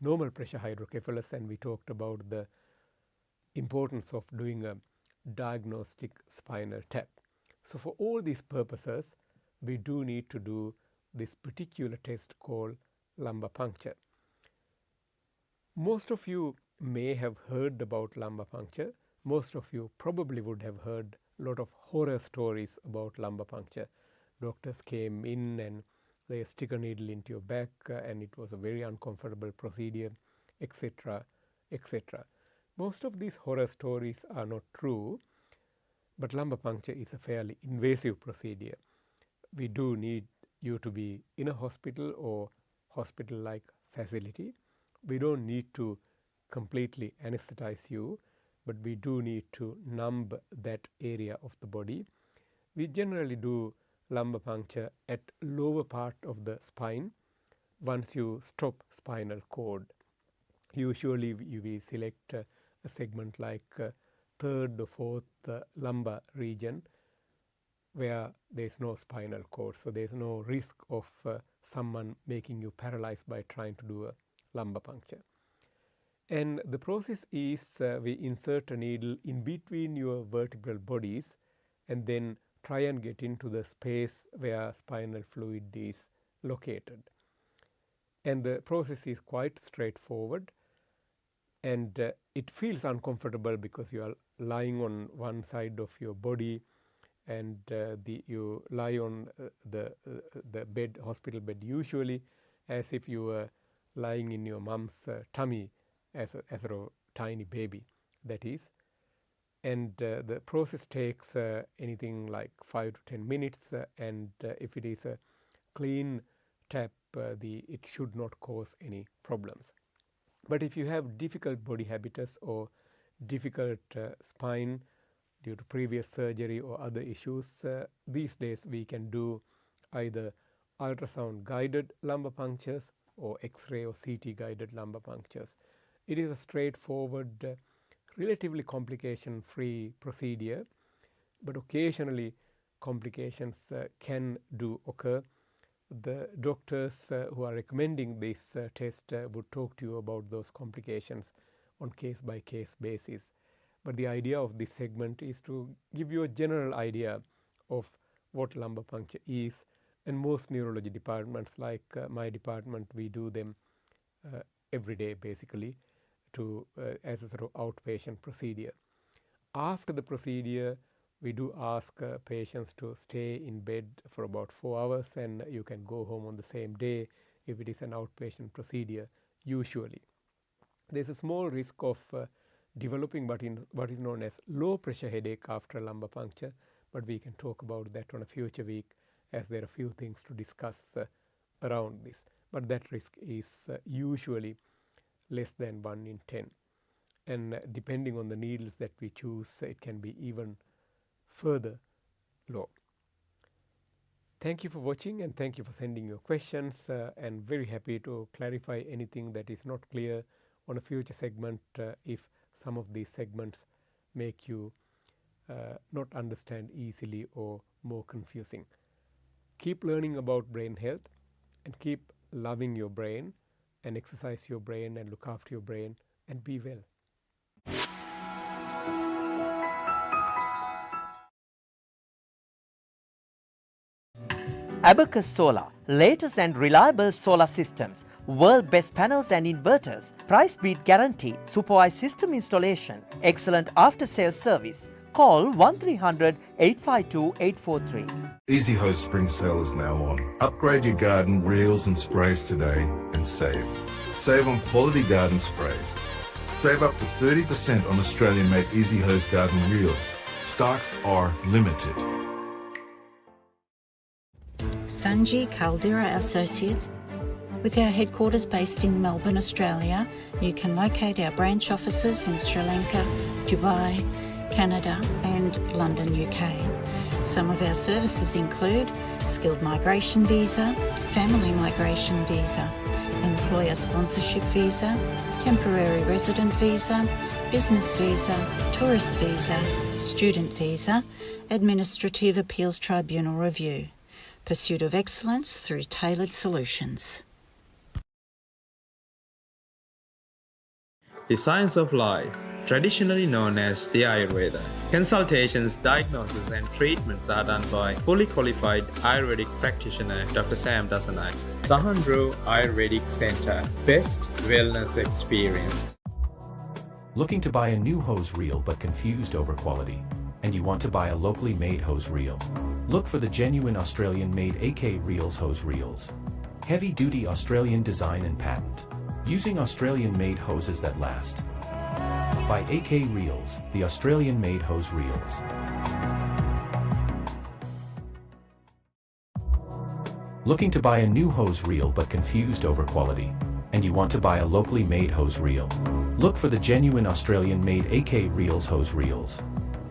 normal pressure hydrocephalus, and we talked about the importance of doing a diagnostic spinal tap. So for all these purposes, we do need to do this particular test called lumbar puncture. Most of you may have heard about lumbar puncture. Most of you probably would have heard a lot of horror stories about lumbar puncture. Doctors came in and they stick a needle into your back and it was a very uncomfortable procedure, etc., etc. Most of these horror stories are not true, but lumbar puncture is a fairly invasive procedure. We do need you to be in a hospital or hospital-like facility. We don't need to completely anesthetize you, but we do need to numb that area of the body. We generally do lumbar puncture at lower part of the spine once you stop spinal cord. Usually we select a segment like third or fourth lumbar region where there is no spinal cord, so there is no risk of someone making you paralyzed by trying to do a lumbar puncture. And the process is we insert a needle in between your vertebral bodies and then try and get into the space where spinal fluid is located. And the process is quite straightforward, and it feels uncomfortable because you are lying on one side of your body, and you lie on the bed, hospital bed, usually as if you were lying in your mom's tummy as a tiny baby, that is. And the process takes anything like 5 to 10 minutes, and if it is a clean tap, it should not cause any problems. But if you have difficult body habitus or difficult spine due to previous surgery or other issues, these days we can do either ultrasound guided lumbar punctures or X-ray or CT guided lumbar punctures. It is a straightforward, relatively complication-free procedure, but occasionally complications can occur. The doctors who are recommending this test would talk to you about those complications on case-by-case basis. But the idea of this segment is to give you a general idea of what lumbar puncture is, and most neurology departments, like my department, we do them every day basically as a sort of outpatient procedure. After the procedure, we do ask patients to stay in bed for about 4 hours, and you can go home on the same day if it is an outpatient procedure usually. There is a small risk of developing what is known as low pressure headache after a lumbar puncture, but we can talk about that on a future week, as there are a few things to discuss around this. But that risk is usually less than 1 in 10. And depending on the needles that we choose, it can be even further low. Thank you for watching, and thank you for sending your questions, and very happy to clarify anything that is not clear on a future segment if some of these segments make you not understand easily or more confusing. Keep learning about brain health, and keep loving your brain, and exercise your brain and look after your brain, and be well. Abacus Solar, latest and reliable solar systems, world best panels and inverters, price beat guarantee, supervised system installation, excellent after sales service. Call 1300 852 843. Easy Hose Spring Sale is now on. Upgrade your garden reels and sprays today and save. Save on quality garden sprays. Save up to 30% on Australian-made Easy Hose garden reels. Stocks are limited. Sanji Caldera Associates. With our headquarters based in Melbourne, Australia, you can locate our branch offices in Sri Lanka, Dubai, Canada and London, UK. Some of our services include skilled migration visa, family migration visa, employer sponsorship visa, temporary resident visa, business visa, tourist visa, student visa, administrative appeals tribunal review. Pursuit of excellence through tailored solutions. The science of life, traditionally known as the Ayurveda. Consultations, diagnosis and treatments are done by fully qualified Ayurvedic practitioner Dr. Sam Dasanai. Sahandro Ayurvedic Center, best wellness experience. Looking to buy a new hose reel but confused over quality? And you want to buy a locally made hose reel? Look for the genuine Australian-made AK Reels hose reels. Heavy-duty Australian design and patent. Using Australian-made hoses that last. By AK Reels, the Australian-made hose reels. Looking to buy a new hose reel but confused over quality? And you want to buy a locally made hose reel? Look for the genuine Australian-made AK Reels hose reels.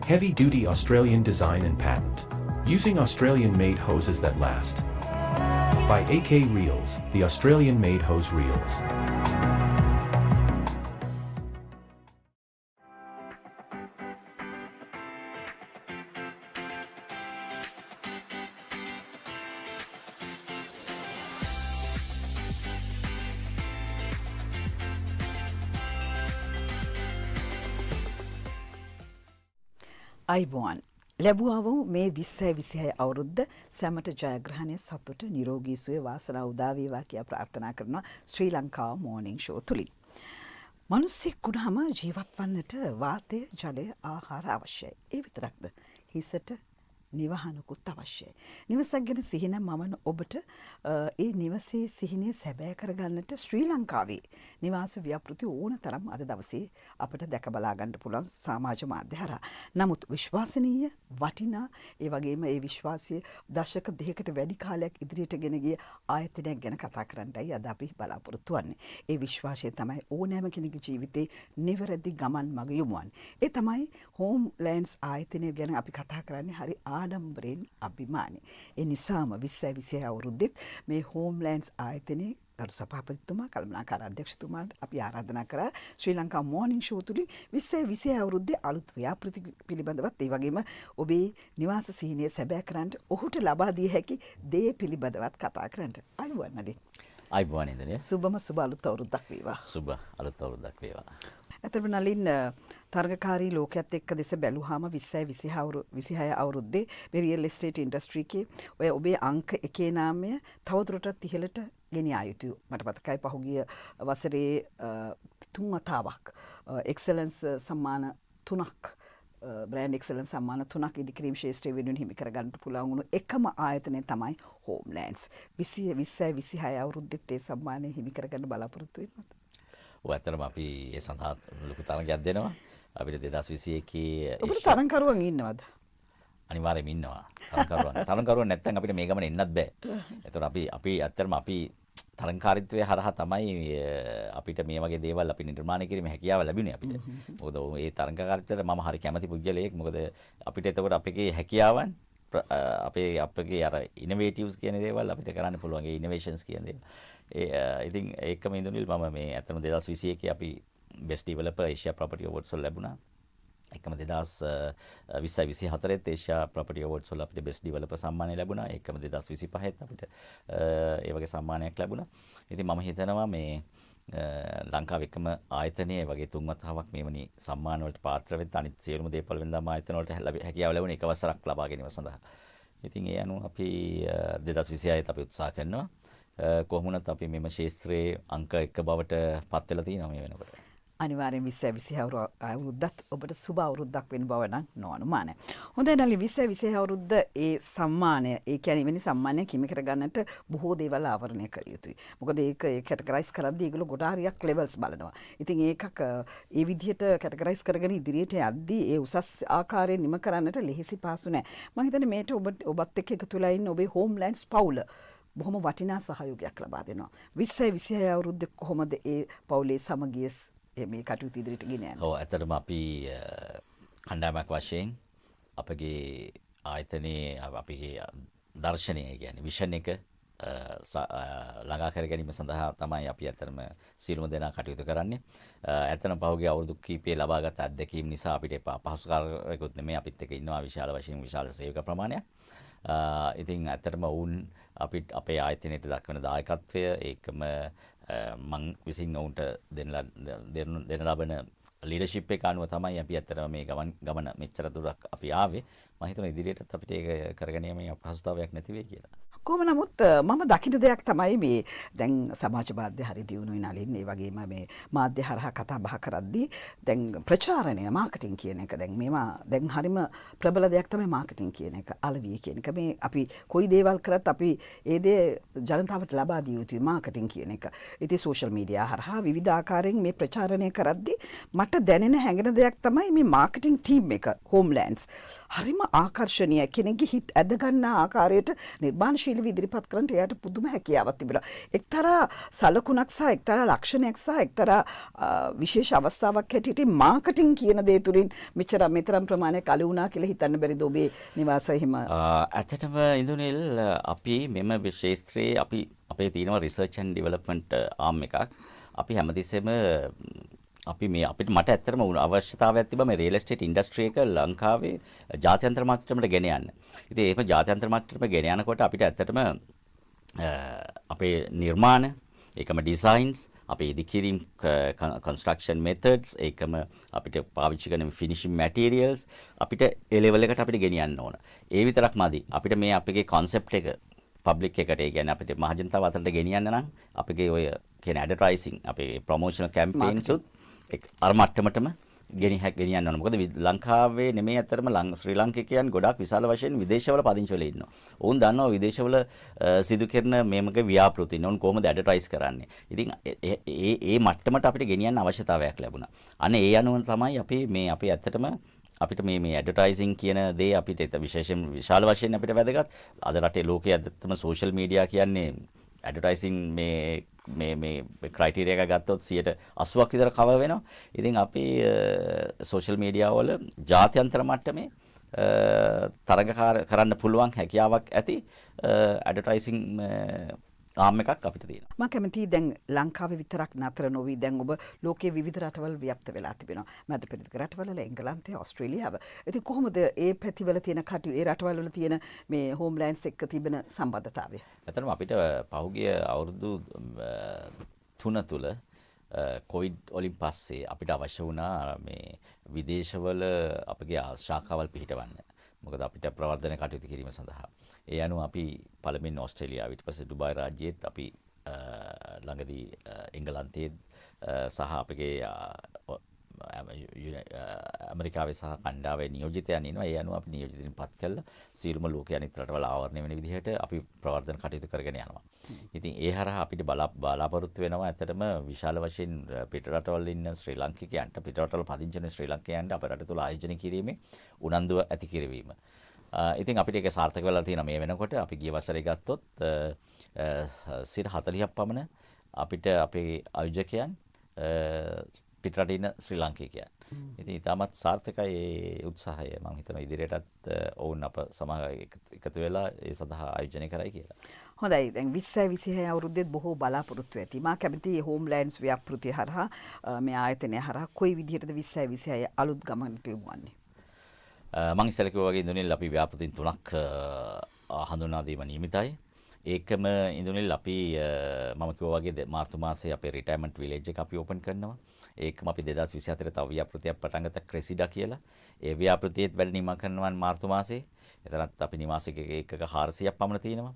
Heavy-duty Australian design and patent. Using Australian-made hoses that last. By AK Reels, the Australian-made hose reels. අයිබෝන් ලැබුවා වූ මේ 2026 අවුරුද්ද සැමට ජයග්‍රහණය සතුට නිරෝගී සුවය වාසනාව උදා වේවා කියලා ප්‍රාර්ථනා කරනවා ශ්‍රී ලංකා මෝර්නිං ෂෝ තුලින්. මිනිස්සෙක් වුණාම ජීවත් වන්නට වාතය, ජලය, ආහාර අවශ්‍යයි. ඒ විතරක්ද? හිසට නිවහනකුත් අවශ්‍යයි. නිවසක් ගැන සිහින මමන ඔබට ඒ නිවසේ සිහිනේ සැබෑ කරගන්නට ශ්‍රී ලංකාවේ නිවාස ව්‍යාපෘති ඕන තරම් අද දවසේ අපිට දැක බලා ගන්න පුළුවන් සමාජ මාධ්‍ය හරහා. නමුත් විශ්වාසනීය, වටිනා, ඒ වගේම ඒ විශ්වාසය දශක දෙකකට වැඩි කාලයක් ඉදිරියට ගෙන ගිය ආයතනයක් ගැන කතා කරන්නයි අද අපි බලාපොරොත්තු වෙන්නේ. ඒ විශ්වාසය තමයි ඕනෑම කෙනෙකුගේ ජීවිතේ නිවැරදි ගමන් මඟ යොමුවන්නේ. ඒ තමයි හෝම්ලෑන්ඩ්ස් ආයතනය ගැන අපි කතා කරන්නේ හරි ආඩම්බරෙන් අභිමානයි. ඒ නිසාම 2026 අවුරුද්දෙත් මේ හෝම්ලෑන්ඩ්ස් ආයතනයේ ගරු සභාපතිතුමා කල්පනාකාර අධ්‍යක්ෂතුමාට අපි ආරාධනා කරා ශ්‍රී ලංකා මෝර්නිං ෂෝ තුලින් 2026 අවුරුද්දේ අලුත් ව්‍යාපෘති පිළිබඳවත් ඒ වගේම ඔබේ නිවාස සීනිය සැබෑ කරන්නට ඔහුට ලබා දිය හැකි දේ පිළිබඳවත් කතා කරන්නට. අයුවන් නදී. අයුවන් ඉදනේ. සුබම සුබ අලුත් අවුරුද්දක් වේවා. සුබ අලුත් අවුරුද්දක් වේවා. ඇත්තටම නලින් තරගකාරී ලෝකයේත් එක්ක දෙස බැලුවාම 2026 අවුරුද්දේ මේ රියල් එස්ටේට් ඉන්ඩස්ට්‍රි එකේ ඔය ඔබේ අංක 1 නාමය තවදුරටත් ඉහළට ගෙනියා යුතුයි. මට මතකයි පහුගිය වසරේ 3 වතාවක් එක්සලන්ස් සම්මාන 3ක් බ්‍රෑන්ඩ් එක්සලන්ස් සම්මාන 3ක් ඉදිකිරීම ශේෂ්ත්‍රයේ වෙනුවෙන් හිමි කරගන්න පුළුවන් වුණු එකම ආයතනය තමයි හෝම්ලෑන්ඩ්ස්. 2026 අවුරුද්දෙත් ඒ සම්මානය හිමි කරගන්න බලාපොරොත්තු වෙනවා. ඔය ඇත්තටම අපි ඒ සඳහා ලොකු තරගයක් දෙනවා. අපිට 2021 ඔබට තරංකරුවන් ඉන්නවද? අනිවාර්යයෙන්ම ඉන්නවා. තරංකරුවන් නැත්නම් අපිට මේ ගමන එන්නත් බෑ. ඒතකොට අපි ඇත්තටම අපි තරංකාරීත්වයේ හරහා තමයි අපිට මේ වගේ දේවල් අපි නිර්මාණය කිරීමේ හැකියාව ලැබුණේ අපිට. මොකද මේ තරංකාරීත්වයට මම හරි කැමති පුද්ගලයෙක්. මොකද අපිට එතකොට අපේ හැකියාවන් අපේ අර ඉනෝවේටිව්ස් කියන දේවල් අපිට කරන්න පුළුවන්. ඒ ඉනෝවේෂන්ස් කියන දේවල්. ඉතින් ඒකම ඉඳුනිල් මම මේ ඇත්තම 2021 අපි best developer Asia property awards වල ලැබුණා. එකම 2024 ඒෂියා ප්‍රොපර්ටි අවෝඩ්ස් වල අපිට බෙස්ට් ඩෙවලොපර් සම්මානය ලැබුණා. එකම 2025 අපිට ඒ වගේ සම්මානයක් ලැබුණා. ඉතින් මම හිතනවා මේ ලංකාවේ එකම ආයතනයේ වගේ 3 වතාවක් මෙවැනි සම්මාන වලට පාත්‍ර වෙන්න අනිත් සියලුම දේපල වෙනදාම ආයතන වලට හැකියාව ලැබුණේ එක වසරක් ලබා ගැනීම සඳහා. ඉතින් ඒ අනුව අපි 2026 අපි උත්සාහ කරනවා. කොහොම වුණත් අපි මෙම ශාස්ත්‍රයේ අංක 1 බවට පත් වෙලා තියෙනවා මේ වෙනකොට. අනිවාර්යෙන් 2026 අවුරුද්දත් ඔබට සුබ අවුරුද්දක් වෙන බව නම් නොඅනුමානයි. හොඳයි නලි 2026 අවුරුද්ද ඒ සම්මානය ඒ කියන්නේ වෙන සම්මානයක් හිමි කර ගන්නට බොහෝ දේවල් ආවරණය කර යුතුයි. මොකද ඒක කැටගරයිස් කරද්දී ඒගොල්ලෝ ගොඩාරියක් ලෙවල්ස් බලනවා. ඉතින් ඒකක් ඒ විදිහට කැටගරයිස් කරගෙන ඉදිරියට යද්දී ඒ උසස් ආකාරයෙන් නිම කරන්නට ලෙහෙසි පහසු නැහැ. මම හිතන්නේ මේට ඔබත් එක්ක එකතු වෙලා ඉන්න ඔබේ හෝම්ලෑන්ඩ්ස් පවුල බොහොම වටිනා සහයෝගයක් ලබා දෙනවා. 2026 අවුරුද්දේ කොහොමද ඒ පවුලේ සමගිය මේ කටයුතු ඉදිරියට ගෙන යන්නේ? ඔව් ඇත්තටම අපි කණ්ඩායමක් වශයෙන් අපගේ ආයතනයේ අපගේ දර්ශනය කියන්නේ විෂන් එක ළඟා කර ගැනීම සඳහා තමයි අපි ඇත්තටම සියලුම දෙනා කටයුතු කරන්නේ. ඇත්තටම පහුගිය අවුරුදු කිහිපයේ ලබාගත් අත්දැකීම් නිසා අපිට පහසුකාරයකුත් නෙමෙයි අපිත් එක්ක ඉන්නවා විශාල වශයෙන් විශාල සේවක ප්‍රමාණයක්. ඉතින් ඇත්තටම වුන් අපේ ආයතනයට දක්වන දායකත්වය ඒකම මං විසින් ඔවුන්ට දෙන ලබන ලීඩර්ෂිප් එක අනුව තමයි අපි ඇත්තටම මේ ගමන මෙච්චර දුරක් අපි ආවේ. මම හිතනවා ඉදිරියටත් අපිට ඒක කරගෙන යීමේ අපහසුතාවයක් නැති වෙයි කියලා. කොහොම නමුත් මම දකින දෙයක් තමයි මේ දැන් සමාජ මාධ්‍ය හරි දියුණුයි නලින් ඒ වගේම මේ මාධ්‍ය හරහා කතා බහ කරද්දී දැන් ප්‍රචාරණය මාකටිං කියන එක දැන් මේවා දැන් හරිම ප්‍රබල දෙයක් තමයි මාකටිං කියන එක අලවිය කියන එක මේ අපි කොයි දේවල් කරත් අපි ඒ දේ ජනතාවට ලබා දිය යුතුයි මාකටිං කියන එක. ඉතින් සෝෂල් මීඩියා හරහා විවිධ ආකාරයෙන් මේ ප්‍රචාරණය කරද්දී මට දැනෙන හැඟෙන දෙයක් තමයි මේ මාකටිං ටීම් එක හෝම්ලෑන්ඩ්ස් හරිම ආකර්ශනීය කෙනෙක්ගේ හිත ඇද ගන්න ආකාරයට නිර්මාණශීලීව ඉදිරිපත් කරන්න එයාට පුදුම හැකියාවක් තිබුණා. එක්තරා සලකුණක් සහ එක්තරා ලක්ෂණයක් සහ එක්තරා විශේෂ අවස්ථාවක් හැටියට මාකටිං කියන දේ තුලින් මෙතරම් ප්‍රමාණයක් අලු වුණා කියලා හිතන්න බැරිද ඔබේ නිවාසය හිම? ඇත්තටම ඉන්දුනිල් අපි මෙම ශාස්ත්‍රයේ අපේ තියෙනවා රිසර්ච් ඇන්ඩ් ඩෙවලොප්මන්ට් ආම් එකක්. අපි හැමතිස්සෙම අපි මේ අපිට මට ඇත්තටම අවශ්‍යතාවයක් තිබ්බා මේ රියල් එස්ටේට් ඉන්ඩස්ට්‍රි එක ලංකාවේ ජාත්‍යන්තර මට්ටමට ගෙන යන්න. ඉතින් ඒක ජාත්‍යන්තර මට්ටමට ගෙන යනකොට අපිට ඇත්තටම අපේ නිර්මාණ ඒකම ඩිසයින්ස් අපේ ඉදිකිරීම් construction methods ඒකම අපිට පාවිච්චි කරන finishing materials අපිට ඒ level එකට අපිට ගෙනියන්න ඕන. ඒ විතරක් මදි. අපිට මේ අපේ concept එක public එකට ඒ කියන්නේ අපිට මහජනතාව අතරට ගෙනියන්න නම් අපේ ඔය කියන advertising අපේ promotional campaigns උත් අර මට්ටමටම ගෙනියන්න ඕන. මොකද ලංකාවේ නෙමෙයි අතරම ශ්‍රී ලාංකිකයන් ගොඩාක් විශාල වශයෙන් විදේශවල පදිංචි වෙලා ඉන්නවා. ඔවුන් දන්නවා විදේශවල සිදු කරන මේමගේ ව්‍යාපෘති නෝන් කොහොමද ඇඩ්වර්ටයිස් කරන්නේ. ඉතින් ඒ මට්ටමට අපිට ගෙනියන්න අවශ්‍යතාවයක් ලැබුණා. අනේ ඒ අනුව තමයි අපි මේ අපේ ඇත්තටම අපිට මේ ඇඩ්වර්ටයිසින් කියන දේ අපිට විශේෂයෙන් විශාල වශයෙන් අපිට වැදගත්. අද රටේ ලෝකයේ ඇත්තටම සෝෂල් මීඩියා කියන්නේ ඇඩ්වර්ටයිසින් මේ ක්‍රයිටීරියා එක ගත්තොත් 80ක් විතර කවර් වෙනවා. ඉතින් අපි සෝෂල් මීඩියා වල ජාත්‍යන්තර මට්ටමේ තරඟකාර කරන්න පුළුවන් හැකියාවක් ඇති ඇඩ්වර්ටයිසින් ආම් එකක් අපිට තියෙනවා. මම කැමතියි දැන් ලංකාවේ විතරක් නතර නොවි දැන් ඔබ ලෝකයේ විවිධ රටවල් ව්‍යාප්ත වෙලා තිබෙනවා. මැද පෙරදිග රටවල එංගලන්තය, ඕස්ට්‍රේලියාව. ඉතින් කොහොමද ඒ පැතිවල තියෙන කටයුතු ඒ රටවල් වල තියෙන මේ හෝම්ලෑන්ඩ්ස් එක්ක තිබෙන සම්බන්ධතාවය? ඇත්තටම අපිට පහුගිය අවුරුදු 3 තුල කොවිඩ් වලින් පස්සේ අපිට අවශ්‍ය වුණා මේ විදේශවල අපගේ ශාඛාවල් පිහිටවන්න. මොකද අපිට ප්‍රවර්ධන කටයුතු කිරීම සඳහා. ඒ අනුව අපි පළමුවෙන් ඕස්ට්‍රේලියාව ඊට පස්සේ ඩුබායි රාජ්‍යයේත් අපි ළඟදී එංගලන්තයේ සහ අපගේ ඇමරිකාවේ සහ කණ්ඩායමේ නියෝජිතයන් ඉන්නවා. ඒ අනුව අපි නියෝජිතයින් පත් කළා සියලුම ලෝකයේ අනිත් රටවල ආවරණය වෙන විදිහට අපි ප්‍රවර්ධන කටයුතු කරගෙන යනවා. ඉතින් ඒ හරහා අපිට බලාපොරොත්තු වෙනවා ඇත්තටම විශාල වශයෙන් පිට රටවල ඉන්න ශ්‍රී ලාංකිකයන්ට පිට රටවල පදිංචි වෙන ශ්‍රී ලාංකිකයන්ට අපේ රට තුළ ආයෝජනය කිරීමේ උනන්දුව ඇති කිරීම. ඉතින් අපිට ඒක සාර්ථක වෙලා තියෙනවා මේ වෙනකොට. අපි ගිය වසරේ ගත්තොත් 40ක් පමණ අපිට අපේ ආයෝජකයන් පිටරට ඉන්න ශ්‍රී ලාංකිකයන්. ඉතින් ඊටමත් සාර්ථකයි ඒ උත්සාහය. මම හිතනවා ඉදිරියටත් ඔවුන් අප සමග එකතු වෙලා ඒ සඳහා ආයෝජනය කරයි කියලා. හොඳයි. දැන් 2026 අවුරුද්දේත් බොහෝ බලාපොරොත්තු ඇති. මා කැමති හෝම්ලෑන්ඩ්ස් ව්‍යාපෘතිය හරහා මේ ආයතනය හරහා කොයි විදිහටද 2026 අලුත් ගමනට යොමුවන්නේ? මම ඉස්සෙල්ලා කිව්වා වගේ ඉන්දුනිල් අපි ව්‍යාපෘතීන් 3ක් හඳුන්වා දීම නියමිතයි. ඒකම ඉන්දුනිල් අපි මම කිව්වා වගේ මාර්තු මාසයේ අපේ රිටයර්මන්ට් විලේජ් එක අපි ඕපන් කරනවා. ඒකම අපි 2024 තව ව්‍යාපෘතියක් පටන් ගත්තා ක්‍රෙසිඩා කියලා. ඒ ව්‍යාපෘතියේත් වැඩ නිම කරනවා මාර්තු මාසයේ. එතනත් අපි නිවාසික එකක 400ක් පමණ තියෙනවා.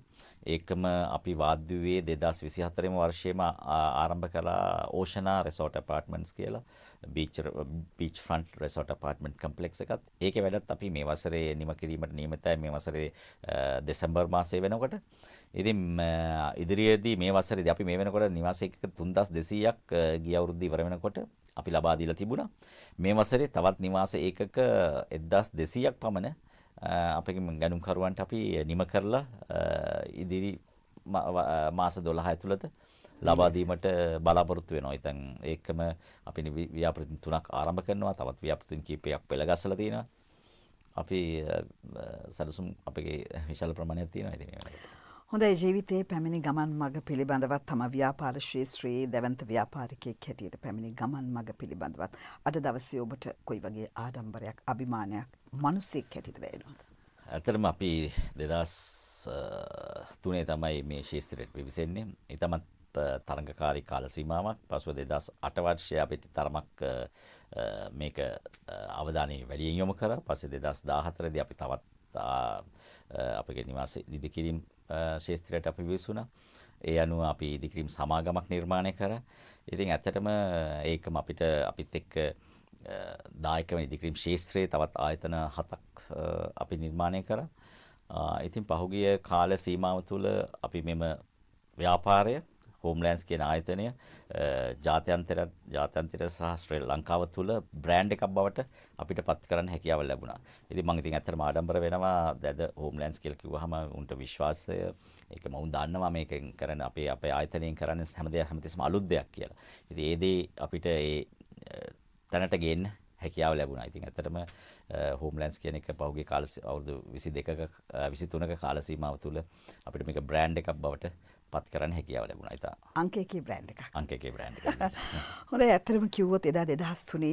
ඒකම අපි වාද්දුවේ 2024 වර්ෂයේම ආරම්භ කළා ඕෂනා රිසෝට් ඇපාර්ට්මන්ට්ස් කියලා බීච් ෆ්‍රන්ට් රිසෝට් ඇපාර්ට්මන්ට් කම්ප්ලෙක්ස් එකත්. ඒකේ වැඩත් අපි මේ වසරේ නිම කිරීමට නියමිතයි මේ වසරේ දෙසැම්බර් මාසයේ වෙනකොට. ඉතින් ඉදිරියේදී මේ වසරේදී අපි මේ වෙනකොට නිවාස එකක 3200ක් ගිය අවුරුද්ද ඉවර වෙනකොට අපි ලබා දීලා තිබුණා. මේ වසරේ තවත් නිවාස ඒකක 1200ක් පමණ අපේ ගණුම්කරුවන්ට අපි නිම කරලා ඉදිරි මාස 12 ඇතුළත ලබා දීමට බලාපොරොත්තු වෙනවා. ඉතින් ඒකම අපි ව්‍යාපෘති 3ක් ආරම්භ කරනවා. තවත් ව්‍යාපෘති කිහිපයක් පෙළගස්සලා තියෙනවා. අපි සැලසුම් අපේ විශාල ප්‍රමාණයක් තියෙනවා ඉතින් මේ වෙනකොට. හොඳයි. ජීවිතයේ පැමිණි ගමන් මඟ පිළිබඳවත් තම ව්‍යාපාර ශාස්ත්‍රයේ දැවන්ත ව්‍යාපාරිකයෙක් හැටියට පැමිණි ගමන් මඟ පිළිබඳවත් අද දවසේ ඔබට කොයි වගේ ආඩම්බරයක් අභිමානයක් මිනිසෙක් හැටියට දැනෙනවද? ඇත්තටම අපි 2003 තමයි මේ ශාස්ත්‍රයට පිවිසෙන්නේ. ඊටමත් තරඟකාරී කාල සීමාවක්. පසුව 2008 වර්ෂයේ අපිට තරමක් මේක අවධානය වැඩියෙන් යොමු කරා. පස්සේ 2014 දී අපි තවත් අපගේ නිවාස ඉදිකිරීම් ශාස්ත්‍රයට අපි විසුණා. ඒ අනුව අපි ඉදිකිරීම් සමාගමක් නිර්මාණය කරා. ඉතින් ඇත්තටම ඒකම අපිත් එක්ක දායක වෙන ඉදිකිරීම් ශාස්ත්‍රයේ තවත් ආයතන 7ක් අපි නිර්මාණය කරා. ඉතින් පහුගිය කාල සීමාව තුළ අපි මෙම ව්‍යාපාරය හෝම්ලෑන්ඩ්ස් කියන ආයතනය ජාත්‍යන්තර සහ ශ්‍රී ලංකාව තුළ බ්‍රෑන්ඩ් එකක් බවට අපිට පත් කරන්න හැකියාව ලැබුණා. ඉතින් මම ඇත්තටම ආඩම්බර වෙනවා දැද හෝම්ලෑන්ඩ්ස් කියලා කිව්වහම උන්ට විශ්වාසය ඒකම උන් දන්නවා මේකෙන් කරන අපේ ආයතනයෙන් කරන්නේ හැමතිස්සම අලුත් දෙයක් කියලා. ඉතින් ඒ දේ අපිට ඒ තැනට ගේන්න හැකියාව ලැබුණා. ඉතින් ඇත්තටම හෝම්ලෑන්ඩ්ස් කියන එක පහුගිය කාල අවුරුදු 22ක 23ක කාල සීමාව තුළ අපිට මේක බ්‍රෑන්ඩ් එකක් බවට පත් කරන්න හැකියාව ලැබුණා. ඉතින් අංක 1 බ්‍රෑන්ඩ් එකක්. අංක 1 බ්‍රෑන්ඩ් එකක්. හොඳයි. ඇත්තටම කිව්වොත් එදා 2003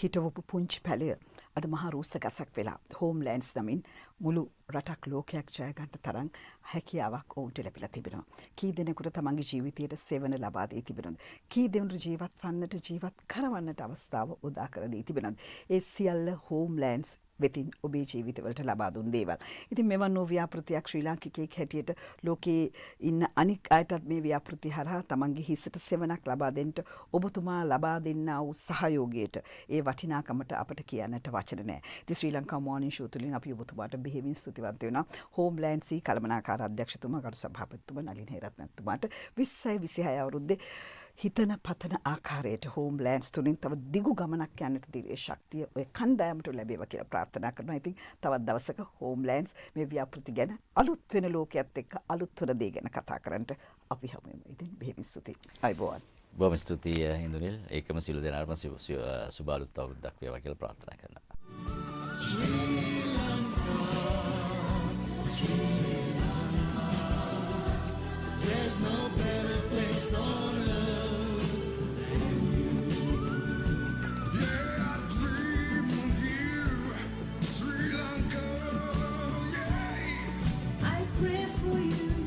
හිටවපු පුංචි පැලය අද මහා රූස්ස ගසක් වෙලා හෝම්ලෑන්ඩ්ස් නමින් මුළු රටක් ලෝකයක් ජය ගන්න තරම් හැකියාවක් ඔවුන්ට ලැබිලා තිබෙනවා. කී දෙනෙකුට තමන්ගේ ජීවිතයට සෙවන ලබා දී තිබෙනවද? කී දෙනෙකුට ජීවත් වන්නට ජීවත් කරවන්නට අවස්ථාව උදා කර දී තිබෙනවද? ඒ සියල්ල හෝම්ලෑන්ඩ්ස් වෙතින් ඔබේ ජීවිතවලට ලබා දුන් දේවල්. ඉතින් මෙවන් වූ ව්‍යාපෘතියක් ශ්‍රී ලාංකිකයෙක් හැටියට ලෝකයේ ඉන්න අනික් අයටත් මේ ව්‍යාපෘති හරහා තමන්ගේ හිසට සෙවනක් ලබා දෙන්න ඔබතුමා ලබා දෙන්නා වූ සහයෝගයට ඒ වටිනාකමට අපට කියන්නට වචන නැහැ. ඉතින් ශ්‍රී ලංකා මෝර්නිං ෂෝ තුලින් අපි ඔබතුමාට බෙහෙවින් ස්තුතිවන්ත වෙනවා. හෝම්ලෑන්ඩ් සී කළමනාකාර අධ්‍යක්ෂතුමා ගරු සභාපතිතුමා නලින් හේරත්නතුමාට 20යි 26 අවුරුද්දේ හිතන පතන ආකාරයට හෝම්ලෑන්ඩ්ස් තුලින් තව දිගු ගමනක් යන්නට දිරියේ ශක්තිය ඔය කණ්ඩායමට ලැබේවා කියලා ප්‍රාර්ථනා කරනවා. ඉතින් තවත් දවසක හෝම්ලෑන්ඩ්ස් මේ ව්‍යාපෘති ගැන අලුත් වෙන ලෝකයක් එක්ක අලුත් වෙන දේ ගැන කතා කරන්නට අපි හමු වෙමු. ඉතින් බෙහෙවින් ස්තුතියි. අයබෝවන්. බොහොම ස්තුතියි ඉන්දුනිල්. ඒකම සියලු දෙනාටම සුබ අලුත් අවුරුද්දක් වේවා කියලා ප්‍රාර්ථනා කරනවා. There's no better place on earth than you. Yeah, I dream of you, Sri Lanka. Yeah, I pray for you.